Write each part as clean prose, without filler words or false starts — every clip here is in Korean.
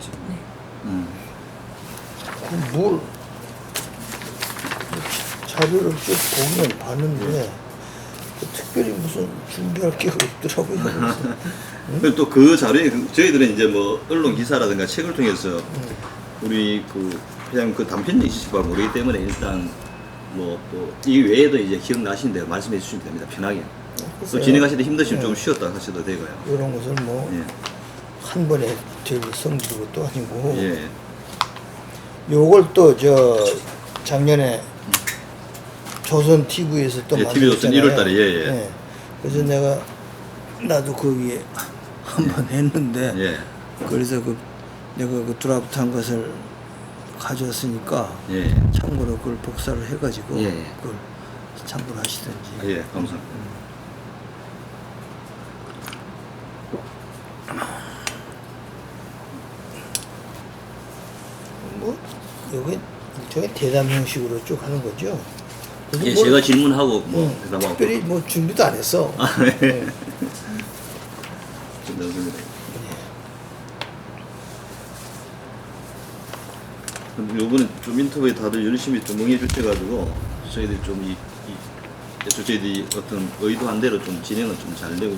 하시죠. 네. 뭘 자료를 쭉 보면 봤는데 특별히 무슨 준비할 게 없더라고요. 그리고 또 그 자료에 저희들은 이제 뭐 언론 기사라든가 책을 통해서 우리 그 그냥 그 단편적 있으실 바 모르기 때문에 일단 뭐 또 이 외에도 이제 기억나시는 대로 말씀해 주시면 됩니다. 편하게. 또 진행하실 때 힘드시면 좀 쉬었다 하셔도 되고요. 이런 것은 뭐 한 예. 번에 될 성질도 또 아니고 예. 요걸 또 저 작년에 조선 TV에서 또 예, TV 조선 만들었잖아요. 1월 달에, 예, 예. 그래서 내가 나도 거기에 한 번 했는데 예. 그래서 내가 그 드라프트한 것을 가져왔으니까 예. 참고로 그걸 복사를 해가지고 예. 그걸 참고하시든지. 예. 감사합니다. 뭐 여기 일종의 대담 형식으로 쭉 하는 거죠. 그래서 예, 뭘 제가 질문하고 뭐 대답하고. 특별히 뭐 준비도 안 했어. 아, 네. 좋습니다. 요번에 좀 인터뷰에 다들 열심히 좀 응해 주셔가지고 저희들이 좀 저희들이 어떤 의도한 대로 좀 진행을 좀 잘 되고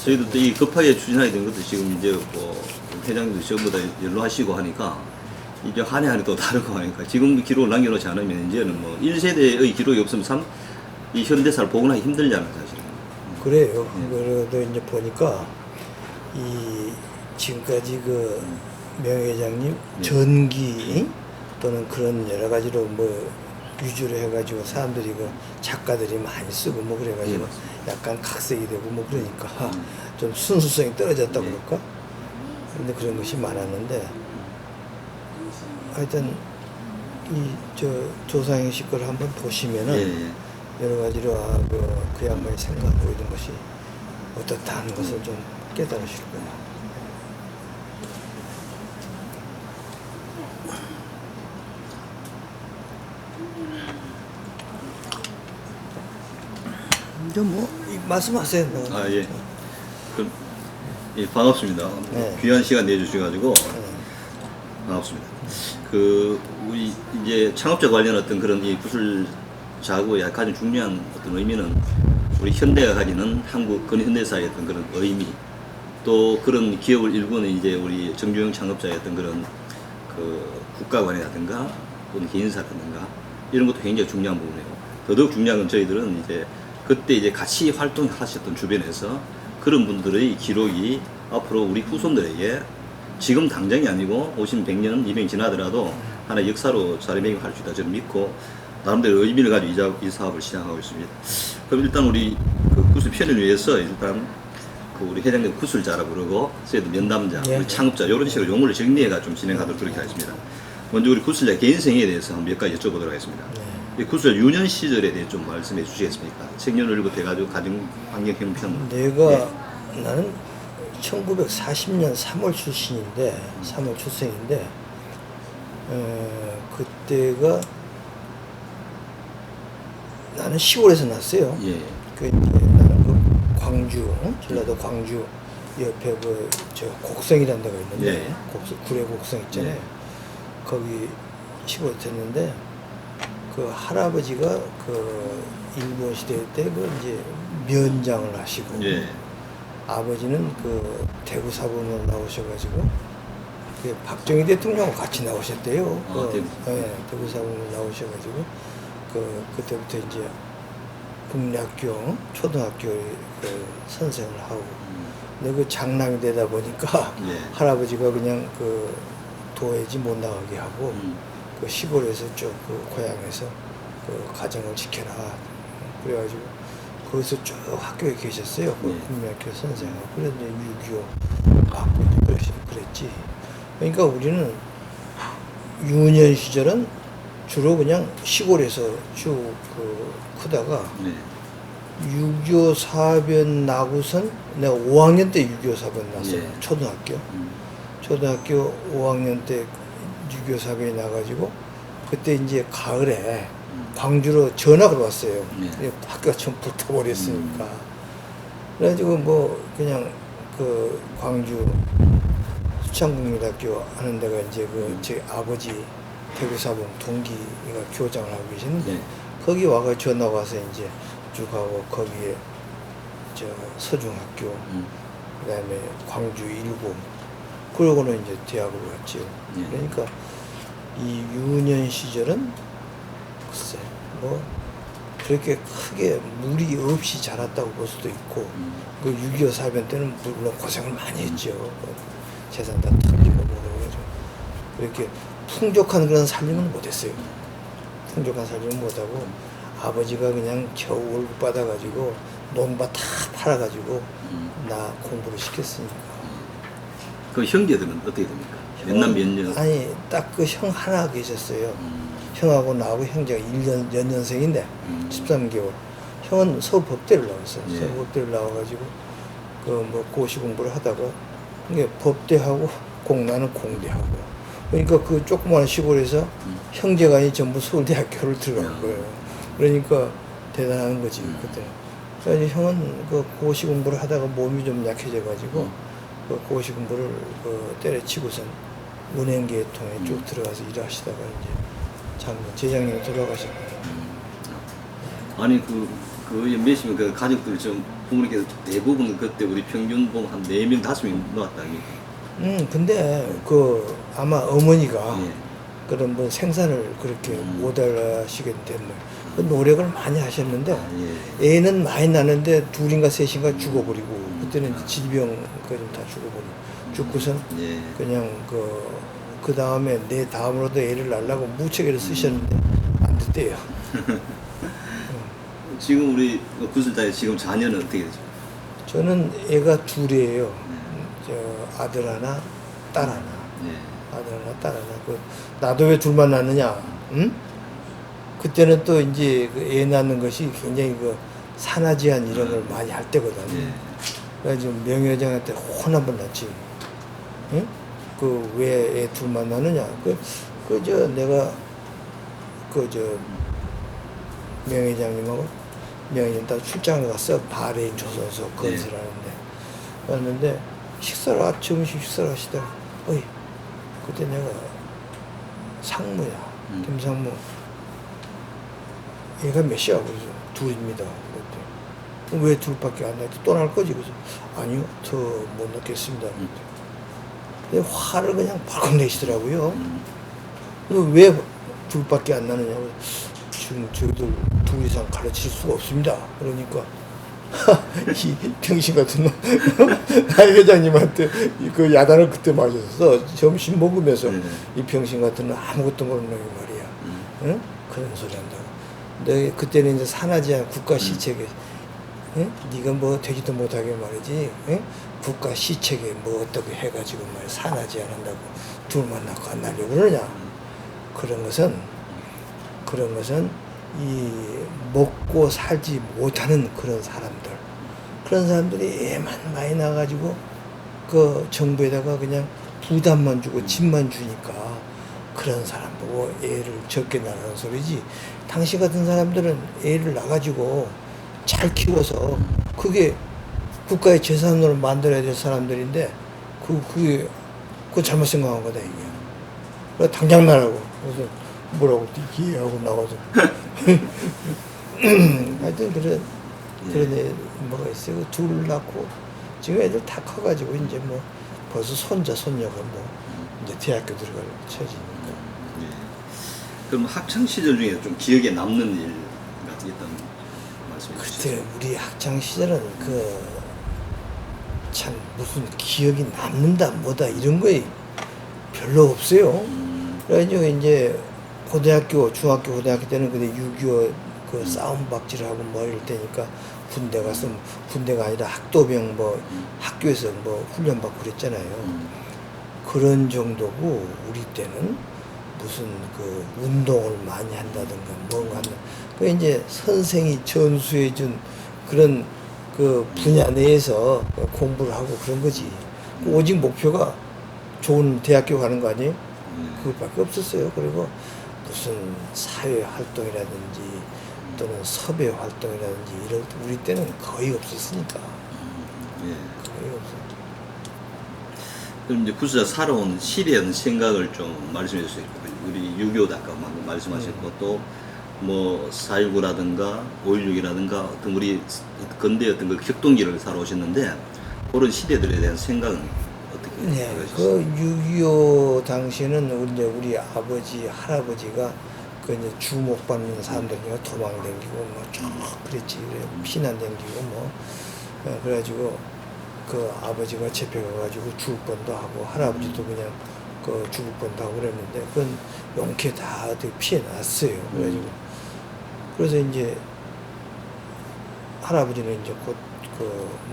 저희도 또 이 급하게 추진하게 된 것도 지금 이제 뭐 회장님도 전부 다 연로하시고 하니까 이게 한 해 한 해 또 다르고 하니까 지금 기록을 남겨놓지 않으면 이제는 뭐 1세대의 기록이 없으면 참 이 현대사를 복원하기 힘들잖아요, 사실은. 그래요. 그래도 이제 보니까 이 지금까지 그 명 회장님 전기 또는 그런 여러 가지로 뭐 위주로 해가지고 사람들이 그 작가들이 많이 쓰고 뭐 그래가지고 약간 각색이 되고 뭐 그러니까 좀 순수성이 떨어졌다 그럴까? 근데 그런 것이 많았는데 하여튼 이 저 조상의식 걸 한번 보시면은 여러 가지로 그 양반이 생각하고 있는 것이 어떻다 하는 것을 좀 깨달으실 거예요. 이제 뭐 말씀하세요. 뭐. 아, 예. 예, 반갑습니다. 네. 귀한 시간 내주셔가지고 반갑습니다. 우리 이제 창업자 관련 어떤 그런 이 구슬 자구의 가장 중요한 어떤 의미는 우리 현대가 가지는 한국 근현대사의 어떤 그런 의미, 또 그런 기업을 일구는 이제 우리 정주영 창업자의 어떤 그런 그 국가관이라든가 또는 개인사라든가 이런 것도 굉장히 중요한 부분이고, 더더욱 중요한 건 저희들은 이제 그때 이제 같이 활동하셨던 주변에서 그런 분들의 기록이 앞으로 우리 후손들에게 지금 당장이 아니고 50, 100년, 200년 지나더라도 하나의 역사로 자리매김할 수 있다 저는 믿고 나름대로 의미를 가지고 이 사업을 시작하고 있습니다. 그럼 일단 우리 그 구슬 편을 위해서 일단 그 우리 회장님 구슬자라고 그러고 저희도 면담자, 우리 창업자 이런 식으로 용어를 정리해가 좀 진행하도록 그렇게 하겠습니다. 먼저 우리 구슬자 개인생에 대해서 몇 가지 여쭤보도록 하겠습니다. 이 구슬 유년 시절에 대해 좀 말씀해 주시겠습니까? 생년월일부터 해가지고 가정 환경 형편. 내가 나는 1940년 3월 출신인데 3월 출생인데 그때가 나는 시골에서 났어요. 예. 그 이제 나는 그 광주, 전라도 광주 옆에 그 저 곡성이라는 데가 있는데 예. 구례 곡성 있잖아요. 예. 거기 시골에 됐는데 그 할아버지가 그 일본 시대 때 그 이제 면장을 하시고 예. 아버지는 그 대구 사범으로 나오셔가지고 그 박정희 대통령하고 같이 나오셨대요. 아, 대구. 네, 대구 사범으로 나오셔가지고 그때부터 이제 국립학교 초등학교 그 선생을 하고 근데 그 장남이 되다 보니까 예. 할아버지가 그냥 그 도회지 못 나가게 하고 그 시골에서 쭉 그 고향에서 그 가정을 지켜라 그래가지고 거기서 쭉 학교에 계셨어요. 그 국민학교 선생하고 그래서 6.25 받고 그랬지. 그러니까 우리는 유년 시절은 주로 그냥 시골에서 쭉 그 크다가 6.25 사변 나고선 내가 5학년 때 6.25 사변 났어요. 예. 초등학교. 초등학교 5학년 때 6.25 사변이 나가지고 그때 이제 가을에 광주로 전학을 왔어요. 학교가 좀 붙어버렸으니까. 그래가지고 뭐 그냥 그 광주 합창국민학교 하는 데가 이제 그 제 아버지 대구사범 동기가 교장을 하고 계시는데 네. 거기 와가 전화 와서 이제 쭉 하고 거기에 저 서중학교 그다음에 광주 일고 그러고는 이제 대학을 갔지요. 예. 그러니까 이 유년 시절은 글쎄 뭐 그렇게 크게 무리 없이 자랐다고 볼 수도 있고 그 6.25 사변 때는 물론 고생을 많이 했죠. 재산 다 털리고 뭐라고 그렇게 풍족한 그런 살림은 못했어요. 풍족한 살림은 못하고 아버지가 그냥 겨우 월급 받아가지고 농바 다 팔아가지고 나 공부를 시켰으니까. 그 형제들은 어떻게 됩니까? 몇남 몇 년? 아니 딱 그 형 하나 계셨어요. 형하고 나하고 형제가 1년 연년생인데 13개월. 형은 서울법대를 나왔어요. 예. 서울법대를 나와가지고 그 뭐 고시 공부를 하다가 이게 법대하고 나는 공대하고. 그러니까 그 조그마한 시골에서 형제간이 전부 서울대학교를 들어간 거예요. 그러니까 대단한 거지 그때. 그래서 형은 그 고시 공부를 하다가 몸이 좀 약해져가지고 그 고시 공부를 그 때려치고선 은행계통에 쭉 들어가서 일하시다가 이제 작년 재작년에 돌아가셨거든요. 아니 몇이면 그 가족들 좀 부모님께서 대부분 그때 우리 평균 보면 한 4명, 5명 놓았다 아닙니까? 근데 그 아마 어머니가 예. 그런 뭐 생산을 그렇게 못 하시겠는데 그 노력을 많이 하셨는데 예. 애는 많이 나는데 둘인가 셋인가 죽어버리고 그때는 이제 질병 그좀 다 죽어버리고 죽고선 예. 그냥 그 다음에 내 다음으로도 애를 낳으려고 무척 애를 쓰셨는데 안 됐대요. 지금 우리 구슬자의 지금 자녀는 어떻게 되죠? 저는 애가 둘이에요. 저 아들 하나, 딸 하나. 예. 아들 하나, 딸 하나. 나도 왜 둘만 낳느냐? 응? 그때는 또 이제 그 애 낳는 것이 굉장히 그 산하제한 이런 걸 많이 할 때거든. 예. 그래가지고 명예회장한테 혼 한 번 났지. 응? 그 왜 애 둘만 낳느냐? 내가 명회장님하고 명회장 따로 출장을 갔어. 바레인 조선소 건설하는데. 갔는데 점심 식사를 하시다가 어이 그때 내가 상무야. 김상무. 얘가 몇이야? 그래서 둘입니다. 그랬더니 왜 둘밖에 안 나지? 또 날 거지? 그래서 아니요. 더 못 넣겠습니다. 근데 화를 그냥 벌컥 내시더라고요. 왜 둘밖에 안 나느냐고. 지금 저희들 둘 이상 가르칠 수가 없습니다. 그러니까 이 병신 같은 놈 나의 회장님한테 그 야단을 그때 맞았어. 점심 먹으면서 이 병신 같은 놈 아무것도 모르는 놈이 말이야. 응? 그런 소리 한다고. 근데 그때는 이제 산하제한 국가 시책에 응? 네가 뭐 되지도 못하게 말이지. 응? 국가 시책에 뭐 어떻게 해가지고 말 산하제한 한다고 둘만 낳고 안 낳으려고 그러냐. 그런 것은 이 먹고 살지 못하는 그런 사람들이 애만 많이 나가지고 그 정부에다가 그냥 부담만 주고 집만 주니까 그런 사람 보고 애를 적게 낳는 소리지. 당신 같은 사람들은 애를 낳아가지고 잘 키워서 그게 국가의 재산으로 만들어야 될 사람들인데 그게 잘못 생각한 거다 이게. 그래서 당장 나라고. 그래서 뭐라고 이해하고 나가서 하여튼 그런 애 뭐가 있어요. 둘 낳고 지금 애들 다 커가지고 이제 뭐 벌써 손자 손녀가 뭐 이제 대학교 들어갈 처지니까. 예. 그럼 학창 시절 중에 좀 기억에 남는 일 같은 게 있다는 말씀해 주시죠. 그때 우리 학창 시절은 참 무슨 기억이 남는다 뭐다 이런 거에 별로 없어요. 그래가지고 이제 고등학교, 중학교, 고등학교 때는 그때 6.25 그 싸움 박질하고 뭐 이럴 때니까 군대 가서 군대가 아니라 학도병 뭐 학교에서 뭐 훈련받고 그랬잖아요. 그런 정도고 우리 때는 무슨 그 운동을 많이 한다든가 뭔가 한다. 그 이제 선생이 전수해준 그런 그 분야 내에서 공부를 하고 그런 거지. 오직 목표가 좋은 대학교 가는 거 아니에요? 그것밖에 없었어요. 그리고 무슨 사회 활동이라든지 또는 섭외 활동이라든지 이런 우리 때는 거의 없었으니까. 예. 거의 없었. 그럼 이제 구수자 살아온 시대의 생각을 좀 말씀해 주세요. 우리 6.25도 아까 방금 말씀하셨고 또 뭐 4.19라든가 5.16이라든가 어떤 우리 근대의 어떤 그 격동기를 살아오셨는데 그런 시대들에 대한 생각은 어떻게 네, 하셨어요? 그 6.25 당시에는 우리 아버지, 할아버지가 그 이제 주목받는 사람들이 도망다니고 뭐 쭉 그랬지. 그래, 피난 다니고 뭐. 그래가지고 그 아버지가 잡혀가가지고 죽을 뻔도 하고 할아버지도 그냥 그 죽을 뻔도 하고 그랬는데 그건 용케 다 어떻게 피해 났어요. 그래가지고 그래서 이제 할아버지는 이제 곧 그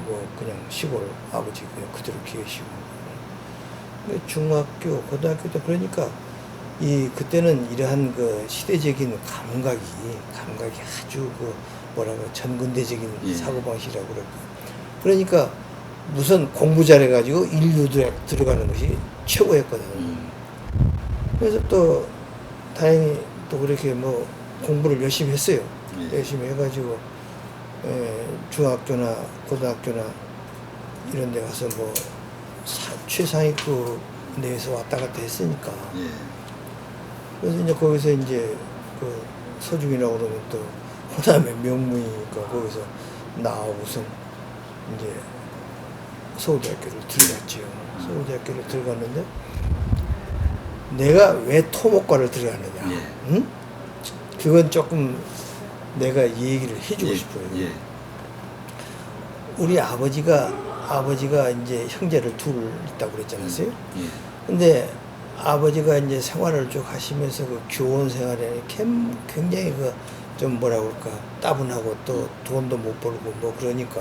뭐 그냥 시골 아버지 그냥 그대로 계시고 중학교 고등학교 때 그러니까 이 그때는 이러한 그 시대적인 감각이 아주 그 뭐라고 전근대적인 예. 사고방식이라고 그럴까. 그러니까 무슨 공부 잘해가지고 인류대학 들어가는 것이 최고였거든. 그래서 또 다행히 또 그렇게 뭐 공부를 열심히 했어요. 예. 열심히 해가지고 중학교나 고등학교나 이런 데 가서 뭐 최상위급 내에서 왔다 갔다 했으니까. 예. 그래서 이제 거기서 이제 그 서중이라고 그러면 또 호남의 명문이니까 거기서 나오고서 이제 서울대학교를 들어갔지요. 서울대학교를 들어갔는데 내가 왜 토목과를 들어갔느냐. 예. 응? 그건 조금 내가 얘기를 해주고 예. 싶어요. 예. 우리 아버지가 이제 형제를 둘 있다고 그랬잖아요. 예. 근데 아버지가 이제 생활을 쭉 하시면서 그 교원 생활에 굉장히 그 좀 뭐라 그럴까 따분하고 또 돈도 못 벌고 뭐 그러니까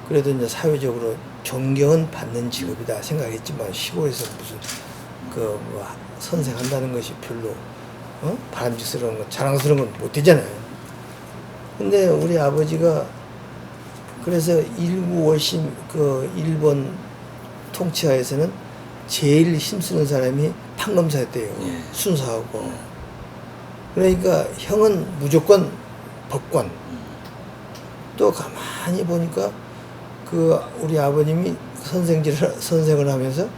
그래도 이제 사회적으로 존경은 받는 직업이다 생각했지만 시골에서 무슨 그 뭐 선생한다는 것이 별로 바람직스러운 거 자랑스러운 건 못 되잖아요. 근데 우리 아버지가 그래서 일구월심 그 일본 통치하에서는 제일 힘쓰는 사람이 판검사였대요. 예. 순사하고. 그러니까 형은 무조건 법관. 또 가만히 보니까 그 우리 아버님이 선생을 하면서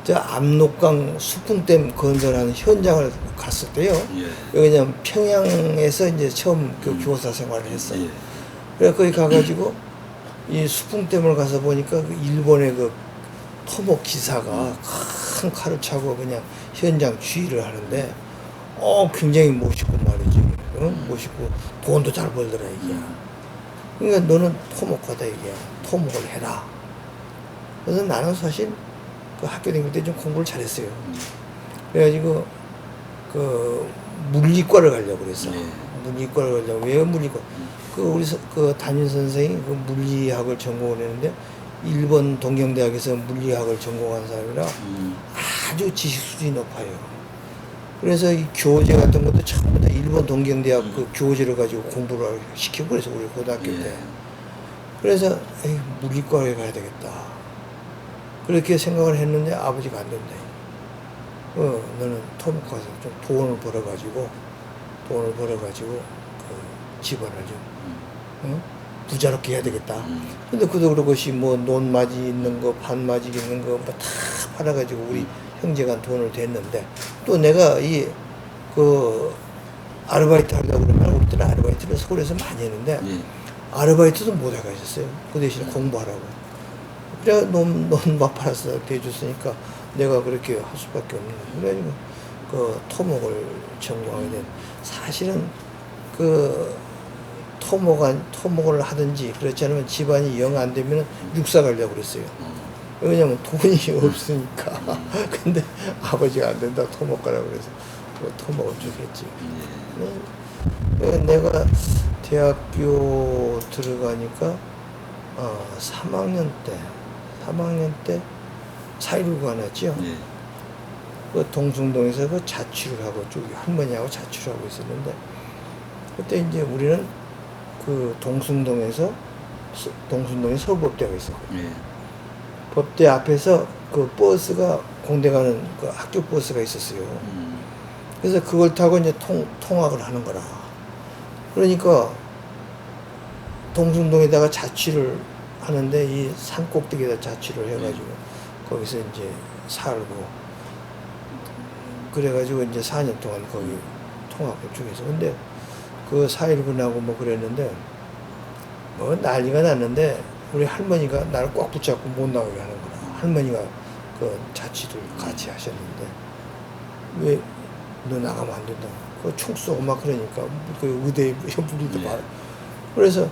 저 압록강 수풍댐 건설하는 현장을 갔었대요. 예. 왜냐면 평양에서 이제 처음 그 교사 생활을 했어. 예. 그래 거기 가가지고 이 수풍댐을 가서 보니까 그 일본의 그 토목 기사가 큰 칼을 차고 그냥 현장 주의를 하는데 굉장히 멋있고 말이지. 멋있고 돈도 잘 벌더라 이게. 그러니까 너는 토목하다 이게. 토목을 해라. 그래서 나는 사실 그 학교 다닐 때 좀 공부를 잘했어요. 그래가지고 그 물리과를 가려고 그랬어. 네. 물리과를 가려고. 왜 물리과? 그 우리 그 담임 선생이 그 물리학을 전공을 했는데 일본 동경대학에서 물리학을 전공한 사람이라 아주 지식 수준이 높아요. 그래서 이 교재 같은 것도 전부 다 일본 동경대학 그 교재를 가지고 공부를 시키고 그래서 우리 고등학교 때. 그래서 에이, 물리과에 가야 되겠다. 그렇게 생각을 했는데 아버지가 안 된다. 너는 토목 가서 좀 돈을 벌어가지고 그 집안을 좀 부자롭게 해야 되겠다. 근데 그도 그러고시 뭐 논맞이 있는 거, 반맞이 있는 거 뭐 다 팔아가지고 우리 형제가 돈을 댔는데 또 내가 그 아르바이트 하려고 그러면 우리 때는 아르바이트를 서울에서 많이 했는데 아르바이트도 못 해가 있었어요. 그 대신에 공부하라고. 그래 논밥 팔아서 대줬으니까 내가 그렇게 할 수밖에 없는 거예요. 그래가지고 그 토목을 전공하게 된 사실은 그 토목을 하든지 그렇지 않으면 집안이 영 안 되면 육사 가려고 그랬어요. 왜냐면 돈이 없으니까. 근데 아버지가 안 된다 토목 가라고 그래서 그 토목을 쭉 했지. 내가 대학교 들어가니까 3학년 때 4.19가 났죠. 그 동숭동에서 그 자취를 하고 쭉 할머니하고 자취를 하고 있었는데 그때 이제 우리는 그 동숭동에 서울법대가 있었거든요. 법대 앞에서 그 버스가 공대 가는 그 학교 버스가 있었어요. 그래서 그걸 타고 이제 통학을 하는 거라. 그러니까 동숭동에다가 자취를 하는데 이 산 꼭대기에다 자취를 해가지고 거기서 이제 살고 그래가지고 이제 4년 동안 거기 통합교 쪽에서 근데 그 4.19나고 뭐 그랬는데 뭐 난리가 났는데 우리 할머니가 나를 꽉 붙잡고 못 나가게 하는구나. 할머니가 그 자취를 같이 하셨는데 왜 너 나가면 안 된다고. 그 총 쏘고 막 그러니까 그 의대에 무리도 예. 많아. 그래서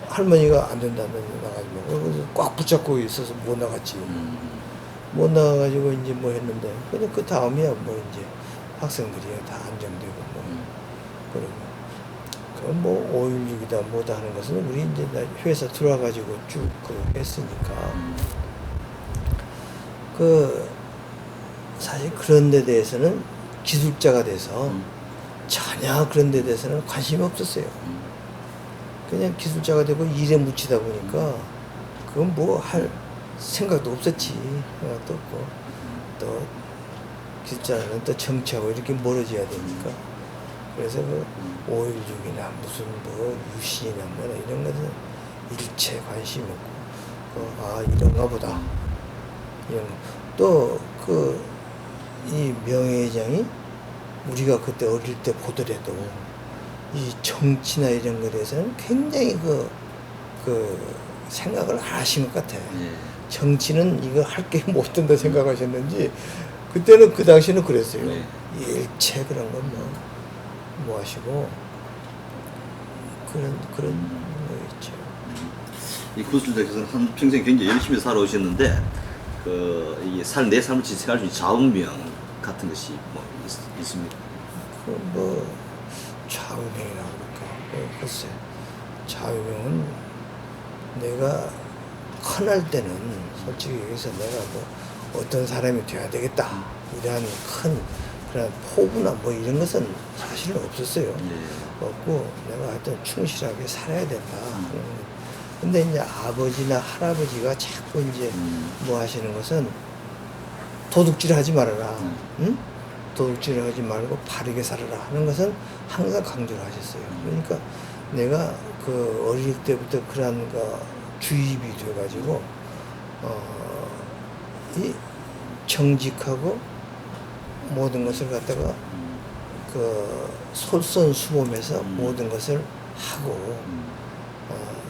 할머니가 안 된다, 너 나가지 마. 그래서 꽉 붙잡고 있어서 못 나갔지. 못 나가가지고 이제 뭐 했는데 그냥 그 다음이야 뭐 이제 학생들이 다 안정되고 뭐 그러고 그뭐 5.16이다 뭐다 하는 것은 우리 이제 나 회사 들어와가지고 쭉 그 했으니까 그 사실 그런 데 대해서는 기술자가 돼서 전혀 그런 데 대해서는 관심이 없었어요. 그냥 기술자가 되고 일에 묻히다 보니까 그건 뭐 할 생각도 없었지. 생각도 없고 또 기술자는 또 정치하고 이렇게 멀어져야 되니까 그래서 그 5.16이나 무슨 뭐 유신이나 뭐나 이런 것은 일체 관심이 없고 아 이런가 보다. 이런 또 그 이 명예회장이 우리가 그때 어릴 때 보더라도 이 정치나 이런 것에 대해서는 굉장히 그 생각을 안 하신 것 같아. 예. 정치는 이거 할 게 못 된다 생각하셨는지 그때는 그 당시는 그랬어요. 네. 일체 그런 건 뭐 하시고 그런 거 있죠. 이 구슬대에서는 한 평생 굉장히 열심히 살아오셨는데 이게 내 삶을 지탱할 수 있는 좌우명 같은 것이 뭐 있습니까? 그 뭐 좌우명이라고 그럴까? 글쎄 좌우명은 내가 커날 때는 솔직히 여기서 내가 뭐 어떤 사람이 돼야 되겠다 이러한 큰 그런 포부나 뭐 이런 것은 사실은 없었어요. 예. 없고 내가 하여튼 충실하게 살아야 된다. 근데 이제 아버지나 할아버지가 자꾸 이제 뭐 하시는 것은 도둑질 하지 말아라. 응? 도둑질 하지 말고 바르게 살아라 하는 것은 항상 강조를 하셨어요. 그러니까 내가 그 어릴 때부터 그러한 거 주입이 돼가지고 이 정직하고 모든 것을 갖다가 그 솔선수범해서 모든 것을 하고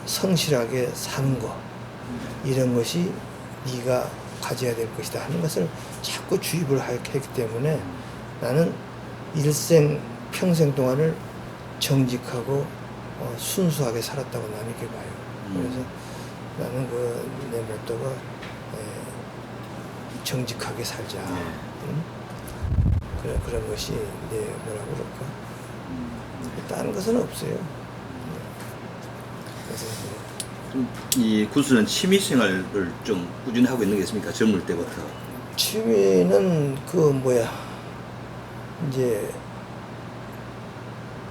성실하게 사는 거 이런 것이 네가 가져야 될 것이다 하는 것을 자꾸 주입을 했기 때문에 나는 평생 동안을 정직하고 순수하게 살았다고 나는 이렇게 봐요. 그래서 나는 내 모토가 정직하게 살자. 응? 그런 것이 뭐라고 그럴까? 다른 것은 없어요. 그래서 이 구슬은 취미 생활을 좀 꾸준히 하고 있는 게 있습니까? 젊을 때부터. 취미는 이제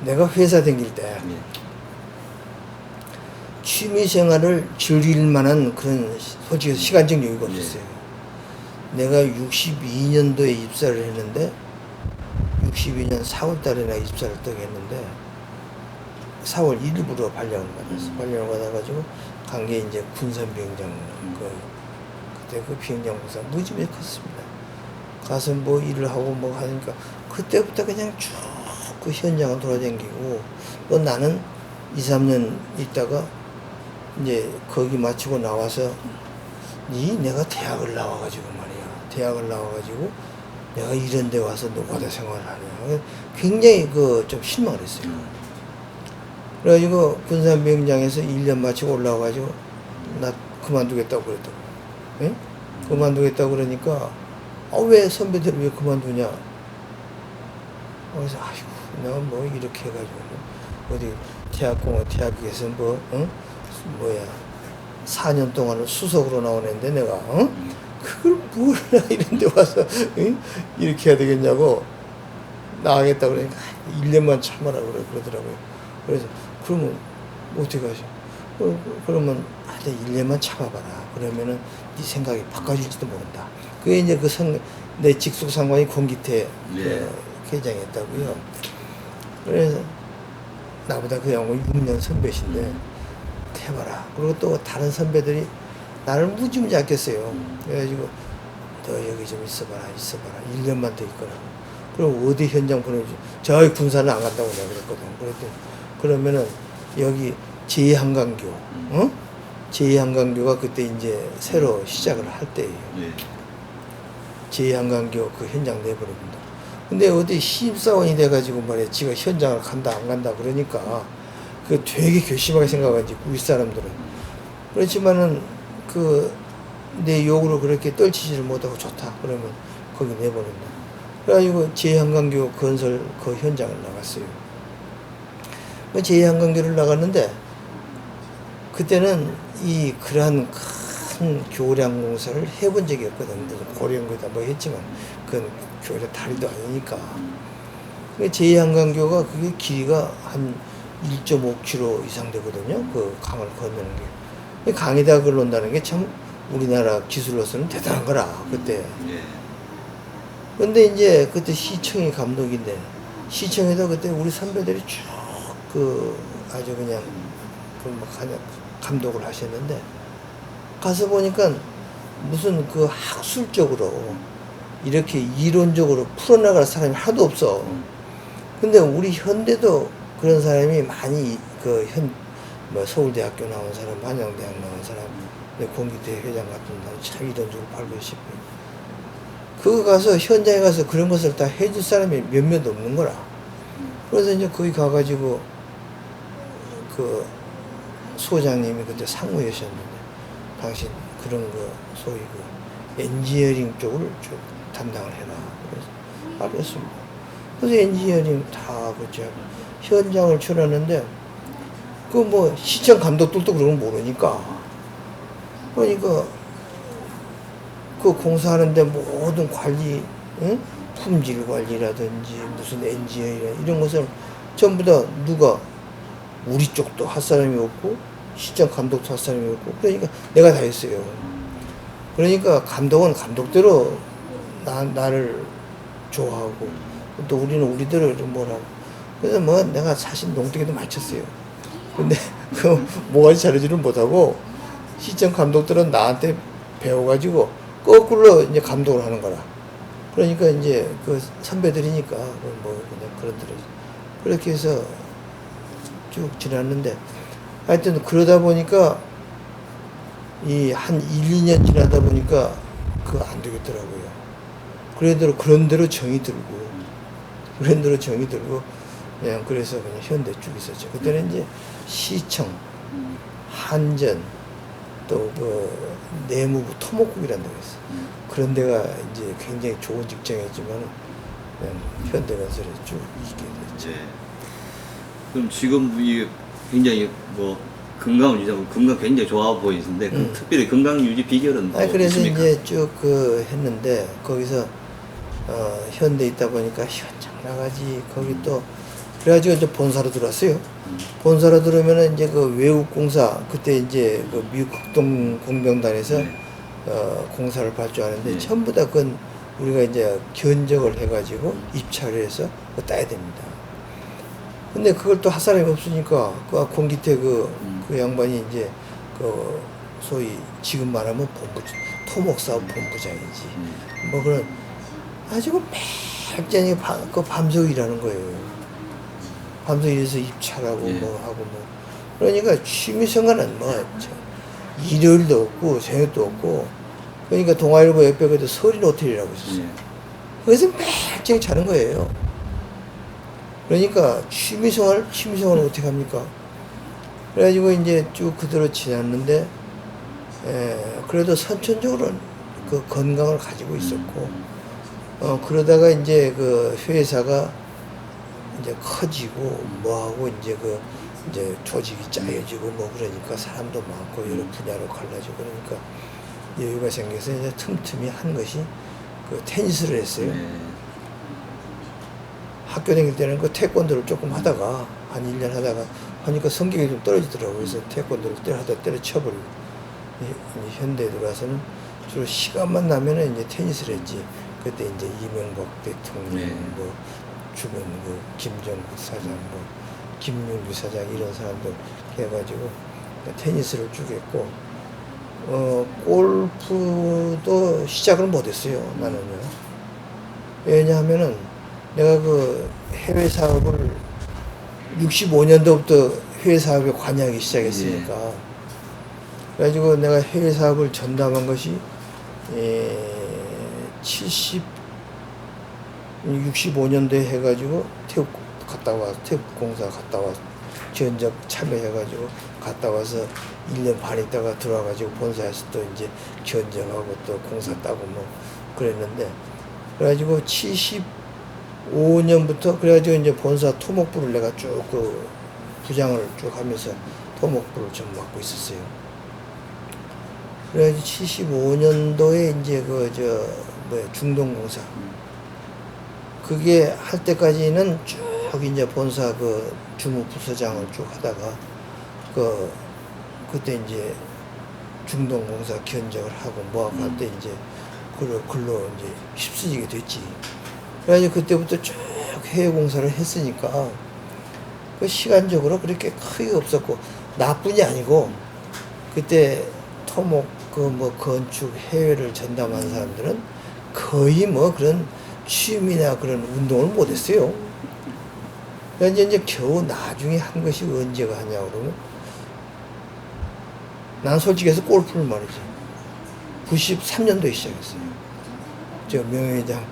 내가 회사 다닐 때 예. 취미 생활을 즐길 만한 그런 솔직히 시간적 여유가 없었어요. 내가 62년도에 입사를 했는데 62년 4월 달에 내가 입사를 딱 했는데 4월 1일부로 발령을 받았어. 발령을 받아가지고 간 게 이제 군산비행장 그때 그 비행장 공사 무지개 컸습니다. 가서 뭐 일을 하고 뭐 하니까 그때부터 그냥 쭉 그 현장을 돌아다니고 또 나는 2, 3년 있다가 이제 거기 마치고 나와서 내가 대학을 나와가지고 말이야. 대학을 나와가지고 내가 이런 데 와서 노가다 생활을 하냐. 굉장히 좀 실망을 했어요. 그래가지고 군산비행장에서 1년 마치고 올라와가지고 나 그만두겠다고 그랬다고. 예? 그만두겠다고 그러니까 왜 선배들이 왜 그만두냐. 그래서 아이고 내가 뭐 이렇게 해가지고 어디 대학에서 4년 동안을 수석으로 나오는데 내가 그걸 뭘 이런 데 와서 이렇게 해야 되겠냐고 나가겠다 그러니까 1년만 참아라 그러더라고요. 그래서 그러면 어떻게 하죠? 그러면 하여튼 1년만 참아봐라. 그러면은 네 생각이 바꿔질지도 모른다. 그게 이제 내 직속 상관이 권기태 회장이었다고요. 그래서 나보다 그 양반이 6년 선배신데 해봐라. 그리고 또 다른 선배들이 나를 무지무지 아꼈어요. 그래가지고 너 여기 좀 있어봐라. 1년만 더 있거라. 그럼 어디 현장 보내주지? 저기 군사는 안 간다고 내가 그랬거든. 그랬더니 그러면은 여기 제2한강교, 어? 제2한강교가 그때 이제 새로 시작을 할 때예요. 예. 제2한강교 그 현장 내버립니다. 근데 어디 신입사원이 돼가지고 말이야, 지가 현장을 간다 안 간다 그러니까 그 되게 결심하게 생각하지 우리 사람들은. 그렇지만은 그 내 욕으로 그렇게 떨치지를 못하고 좋다 그러면 거기 내보낸다. 그래가지고 제2한강교 건설 그 현장을 나갔어요. 그 제2한강교를 나갔는데 그때는 이 그러한 큰 교량 공사를 해본 적이 없거든. 고령거다 뭐 했지만 그건 교량 다리도 아니니까. 제2한강교가 그게 길이가 한 1.5km 이상 되거든요. 그 강을 건너는 게. 강에다 그걸 놓는다는 게 참 우리나라 기술로서는 대단한 거라 그때. 예. 근데 이제 그때 시청이 감독인데 시청에도 그때 우리 선배들이 쭉 그 아주 그냥 그막 감독을 하셨는데 가서 보니까 무슨 그 학술적으로 이렇게 이론적으로 풀어나갈 사람이 하나도 없어. 근데 우리 현대도 그런 사람이 많이 뭐 서울대학교 나온 사람, 한양대학 나온 사람, 공기대 회장 같은 사람 참 이론적으로 발굴 싶고. 그거 가서 현장에 가서 그런 것을 다 해줄 사람이 몇몇 없는 거라. 그래서 이제 거기 가가지고 그 소장님이 그때 상무였었는데 당신 그런 거 소위 그 엔지니어링 쪽을 좀 담당을 해라. 그래서 알겠습니다. 그래서 엔지니어링 다 그죠 현장을 출하는데 그 뭐 시청 감독들도 그런 거 모르니까 그러니까 그 공사하는데 모든 관리, 응? 품질 관리라든지 무슨 엔지니어링 이런 것을 전부 다 누가 우리 쪽도 할 사람이 없고 시청 감독도 할 사람이 없고 그러니까 내가 다 했어요. 그러니까 감독은 감독대로 나를 좋아하고 또 우리는 우리대로 뭐라고 그래서 뭐 내가 사실 농땡이도 맞췄어요. 근데 그 뭐가지 잘하지를 못하고 시청 감독들은 나한테 배워가지고 거꾸로 이제 감독을 하는 거라. 그러니까 이제 그 선배들이니까 뭐 그냥 그런 대로 그렇게 해서 쭉 지났는데 하여튼 그러다 보니까 이 한 1, 2년 지나다 보니까 그거 안 되겠더라고요. 그런 대로 정이 들고 그냥 그래서 그냥 현대 쭉 있었죠. 그때는 이제 시청, 한전, 또 그 내무부 토목국이라는 데가 있어요. 그런 데가 이제 굉장히 좋은 직장이었지만 그냥 현대건설에 쭉 있게 됐죠. 네. 그럼 지금 이 굉장히 뭐 건강을 유지하고 건강 굉장히 좋아 보이는데 특별히 건강 유지 비결은 뭐 그래서 있습니까? 이제 쭉 그 했는데 거기서 현대 있다 보니까 현장 나가지 거기 또 그래가지고 이제 본사로 들어왔어요. 본사로 들어오면은 이제 그 외국 공사 그때 이제 그 미국 극동 공병단에서 네. 공사를 발주하는데 네. 전부 다 그건 우리가 이제 견적을 해가지고 입찰을 해서 그거 따야 됩니다. 근데 그걸 또 할 사람이 없으니까 그 공기태 그 양반이 이제 그 소위 지금 말하면 토목사업 본부장이지. 뭐 그런 아주 매일 그 밤새고 일하는 거예요. 밤새 일해서 입찰하고 예. 뭐 하고 뭐 그러니까 취미생활은 뭐 일요일도 없고 저녁도 없고 그러니까 동아일보 옆에 그때 서린 호텔이라고 있었어요. 예. 거기서 매일 자는 거예요. 그러니까 취미생활을 어떻게 합니까? 그래가지고 이제 쭉 그대로 지났는데 그래도 선천적으로는 그 건강을 가지고 있었고 그러다가 이제 그 회사가 이제 커지고 뭐하고 이제 조직이 짜여지고 뭐 그러니까 사람도 많고 여러 분야로 갈라지고 그러니까 여유가 생겨서 이제 틈틈이 한 것이 그 테니스를 했어요. 네. 학교 다닐 때는 그 태권도를 조금 하다가 한 1년 하다가 하니까 성격이 좀 떨어지더라고요. 그래서 태권도를 때려쳐버리고 현대에 들어와서는 주로 시간만 나면은 이제 테니스를 했지. 그때 이제 이명박 대통령, 네. 뭐 죽은 그 김정국 사장, 뭐 김용규 사장 이런 사람들 해가지고 테니스를 쭉 했고 골프도 시작을 못했어요. 나는요. 왜냐하면은 내가 그 해외 사업을 65년도부터 해외 사업에 관여하기 시작했으니까. 그래가지고 내가 해외 사업을 전담한 것이 65년도에 해가지고 태국 갔다 와, 태국 공사 갔다 와, 전적 참여해가지고 갔다 와서 1년 반 있다가 들어와가지고 본사에서 또 이제 견적하고 또 공사 따고 뭐 그랬는데, 그래가지고 75년부터 그래가지고 이제 본사 토목부를 내가 쭉 그 부장을 쭉 하면서 토목부를 좀 맡고 있었어요. 그래가지고 75년도에 이제 중동공사 그게 할 때까지는 쭉 이제 본사 그 주무부서장을 쭉 하다가 그때 이제 중동공사 견적을 하고 뭐하고 할 때 이제 글로 이제 휩쓸리게 됐지. 그래가지고 그때부터 쭉 해외 공사를 했으니까 그 시간적으로 그렇게 크게 없었고, 나뿐이 아니고 그때 토목 건축 해외를 전담한 사람들은 거의 뭐 그런 취미나 그런 운동을 못했어요. 그래서 이제 겨우 나중에 한 것이 언제가 하냐고 그러면, 난 솔직히 해서 골프를 말이지 93년도에 시작했어요. 저 명예회장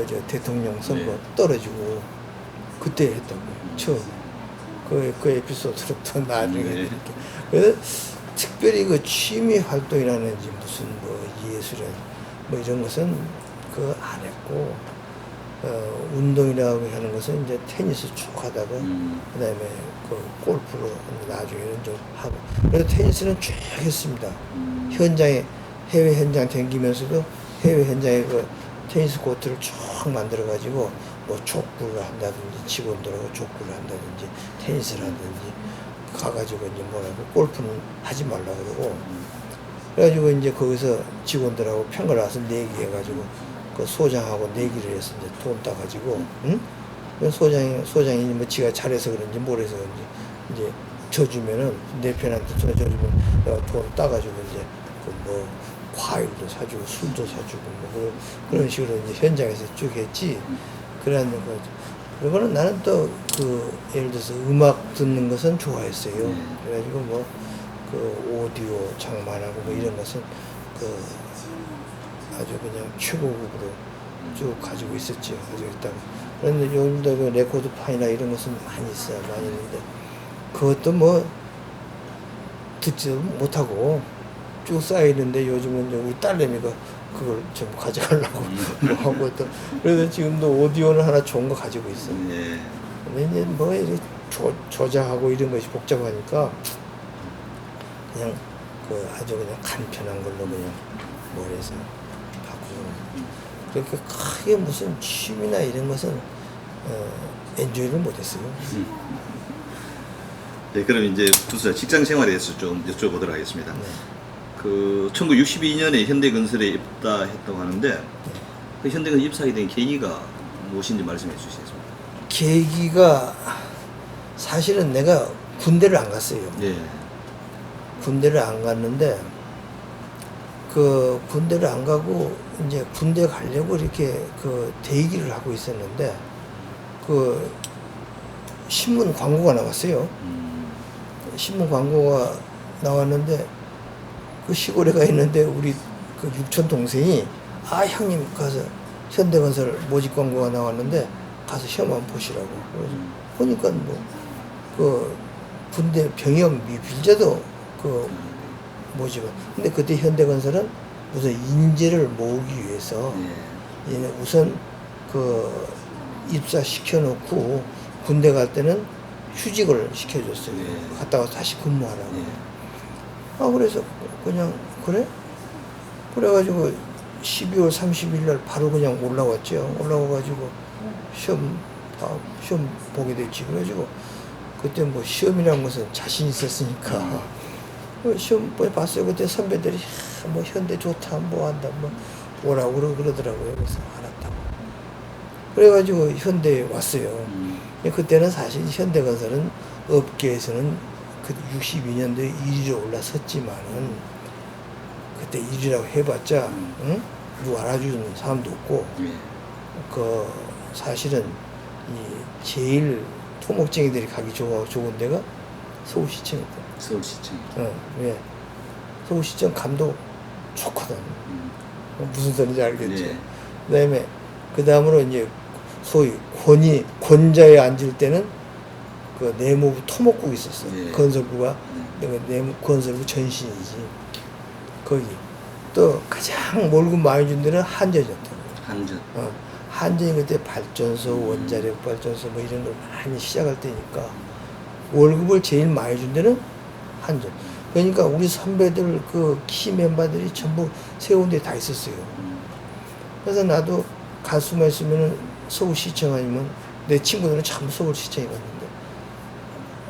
저 대통령 선거 떨어지고 그때 했다고요. 처음 그 에피소드를 또 나중에 이렇게. 그래서 특별히 그 취미 활동이라는지 무슨 뭐 예술이나 뭐 이런 것은 안 했고, 운동이라고 하는 것은 이제 테니스 쭉 하다가 그다음에 그 골프로 나중에는 좀 하고, 그래서 테니스는 쭉 했습니다. 현장에 해외 현장 다니면서도 해외 현장에 그 테니스 코트를 쭉 만들어 가지고 뭐 족구를 한다든지 직원들하고 족구를 한다든지 테니스를 하든지 가가지고 이제 뭐라고 골프는 하지 말라 그러고, 그래가지고 이제 거기서 직원들하고 평가를 와서 내기해가지고 그 소장하고 내기를 해서 이제 돈 따가지고, 응? 소장이 뭐 지가 잘해서 그런지 뭐래서 그런지 이제 져주면은 내 편한테 져주면 내가 돈 따가지고 이제 그 뭐 과일도 사주고 술도 사주고 뭐 그런 식으로 이제 현장에서 쭉 했지. 그런 거. 그거는 나는 또 예를 들어서 음악 듣는 것은 좋아했어요. 그래가지고 뭐 오디오 장만하고 뭐 이런 것은 아주 그냥 최고급으로 쭉 가지고 있었죠. 가지고 있다가. 그런데 요즘도 그 레코드판이나 이런 것은 많이 있어요. 많이 있는데 그것도 뭐 듣지도 못하고 쭉 쌓여있는데, 요즘은 이제 우리 딸내미가 그걸 좀 가져가려고 뭐 하고 또, 그래서 지금도 오디오는 하나 좋은 거 가지고 있어. 근데 이제 뭐 이렇게 조작하고 이런 것이 복잡하니까 그냥 아주 그냥 간편한 걸로 그냥 뭘 해서 바꾸고. 그렇게 크게 무슨 취미나 이런 것은 엔조이를 못했어요. 네, 그럼 이제 부서 직장 생활에 대해서 좀 여쭤보도록 하겠습니다. 1962년에 현대건설에 입사했다고 하는데, 그 현대건설 입사하게 된 계기가 무엇인지 말씀해 주시겠습니까? 계기가 사실은 내가 군대를 안 갔어요. 군대를 안 갔는데 군대를 안 가고 이제 군대 가려고 이렇게 대기를 하고 있었는데 신문 광고가 나왔어요. 신문 광고가 나왔는데 시골에 가 있는데 우리 육촌 동생이 형님 가서 현대건설 모집 광고가 나왔는데 가서 시험 한번 보시라고. 그래서 보니까 군대 병역 미필자도 모집을. 근데 그때 현대건설은 우선 인재를 모으기 위해서 얘는 우선 입사시켜 놓고 군대 갈 때는 휴직을 시켜줬어요. 갔다 와서 다시 근무하라고. 그래서 그냥 그래가지고 12월 30일 날 바로 그냥 올라왔죠. 올라와가지고 시험 보게 됐지. 그래가지고 그때 뭐 시험이라는 것은 자신 있었으니까 시험 봤어요. 그때 선배들이 뭐 현대 좋다, 뭐 한다, 뭐 오라고 그러더라고요. 그래서 알았다고. 그래가지고 현대에 왔어요. 그때는 사실 현대건설은 업계에서는 62년도에 1위로 올라섰지만은 그때 일이라고 해봤자 응? 누구 알아주는 사람도 없고 예. 그 사실은 이 제일 토목쟁이들이 가기 좋은 데가 서울시청이다. 서울시청. 왜? 서울시청 감도 좋거든. 무슨 소리인지 알겠지. 네. 그다음에 그 다음으로 이제 소위 권자에 앉을 때는 그 내무부 토목국이 있었어. 예. 건설부가 건설부 전신이지. 거기 또 가장 월급 많이 준 데는 한전이었다고. 한전. 한전이 그때 발전소, 원자력 발전소 뭐 이런 걸 많이 시작할 때니까 월급을 제일 많이 준 데는 한전. 그러니까 우리 선배들 그 키 멤버들이 전부 세운 데 다 있었어요. 그래서 나도 갈 수만 있으면은 서울시청 아니면 내 친구들은 전부 서울시청에 갔는데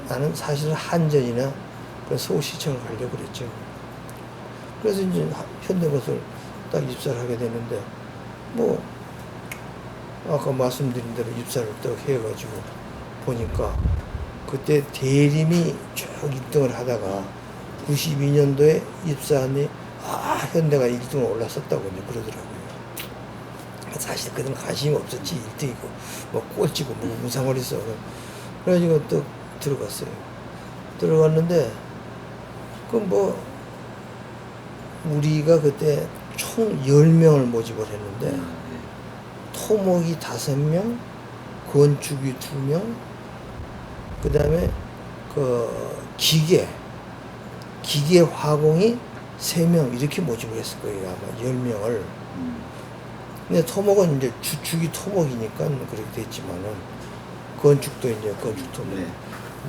나는 사실은 한전이나 그 서울시청을 가려고 그랬죠. 그래서 이제 현대건설 딱 입사를 하게 되는데 뭐 아까 말씀드린 대로 입사를 딱 해가지고 보니까 그때 대림이 쭉 1등을 하다가 92년도에 입사하니 현대가 1등으로 올랐었다고 이제 그러더라고요. 사실 그때는 관심이 없었지. 1등이고 뭐 꼴찌고 뭐 무상을 했어. 그래가지고 또 들어갔어요. 들어갔는데 그 뭐 우리가 그때 총 10명을 모집을 했는데 토목이 5명, 건축이 2명, 그 다음에 그 기계 화공이 3명 이렇게 모집을 했을 거예요. 아마 10명을. 근데 토목은 이제 주축이 토목이니까 그렇게 됐지만은 건축도 이제 건축 토목. 네.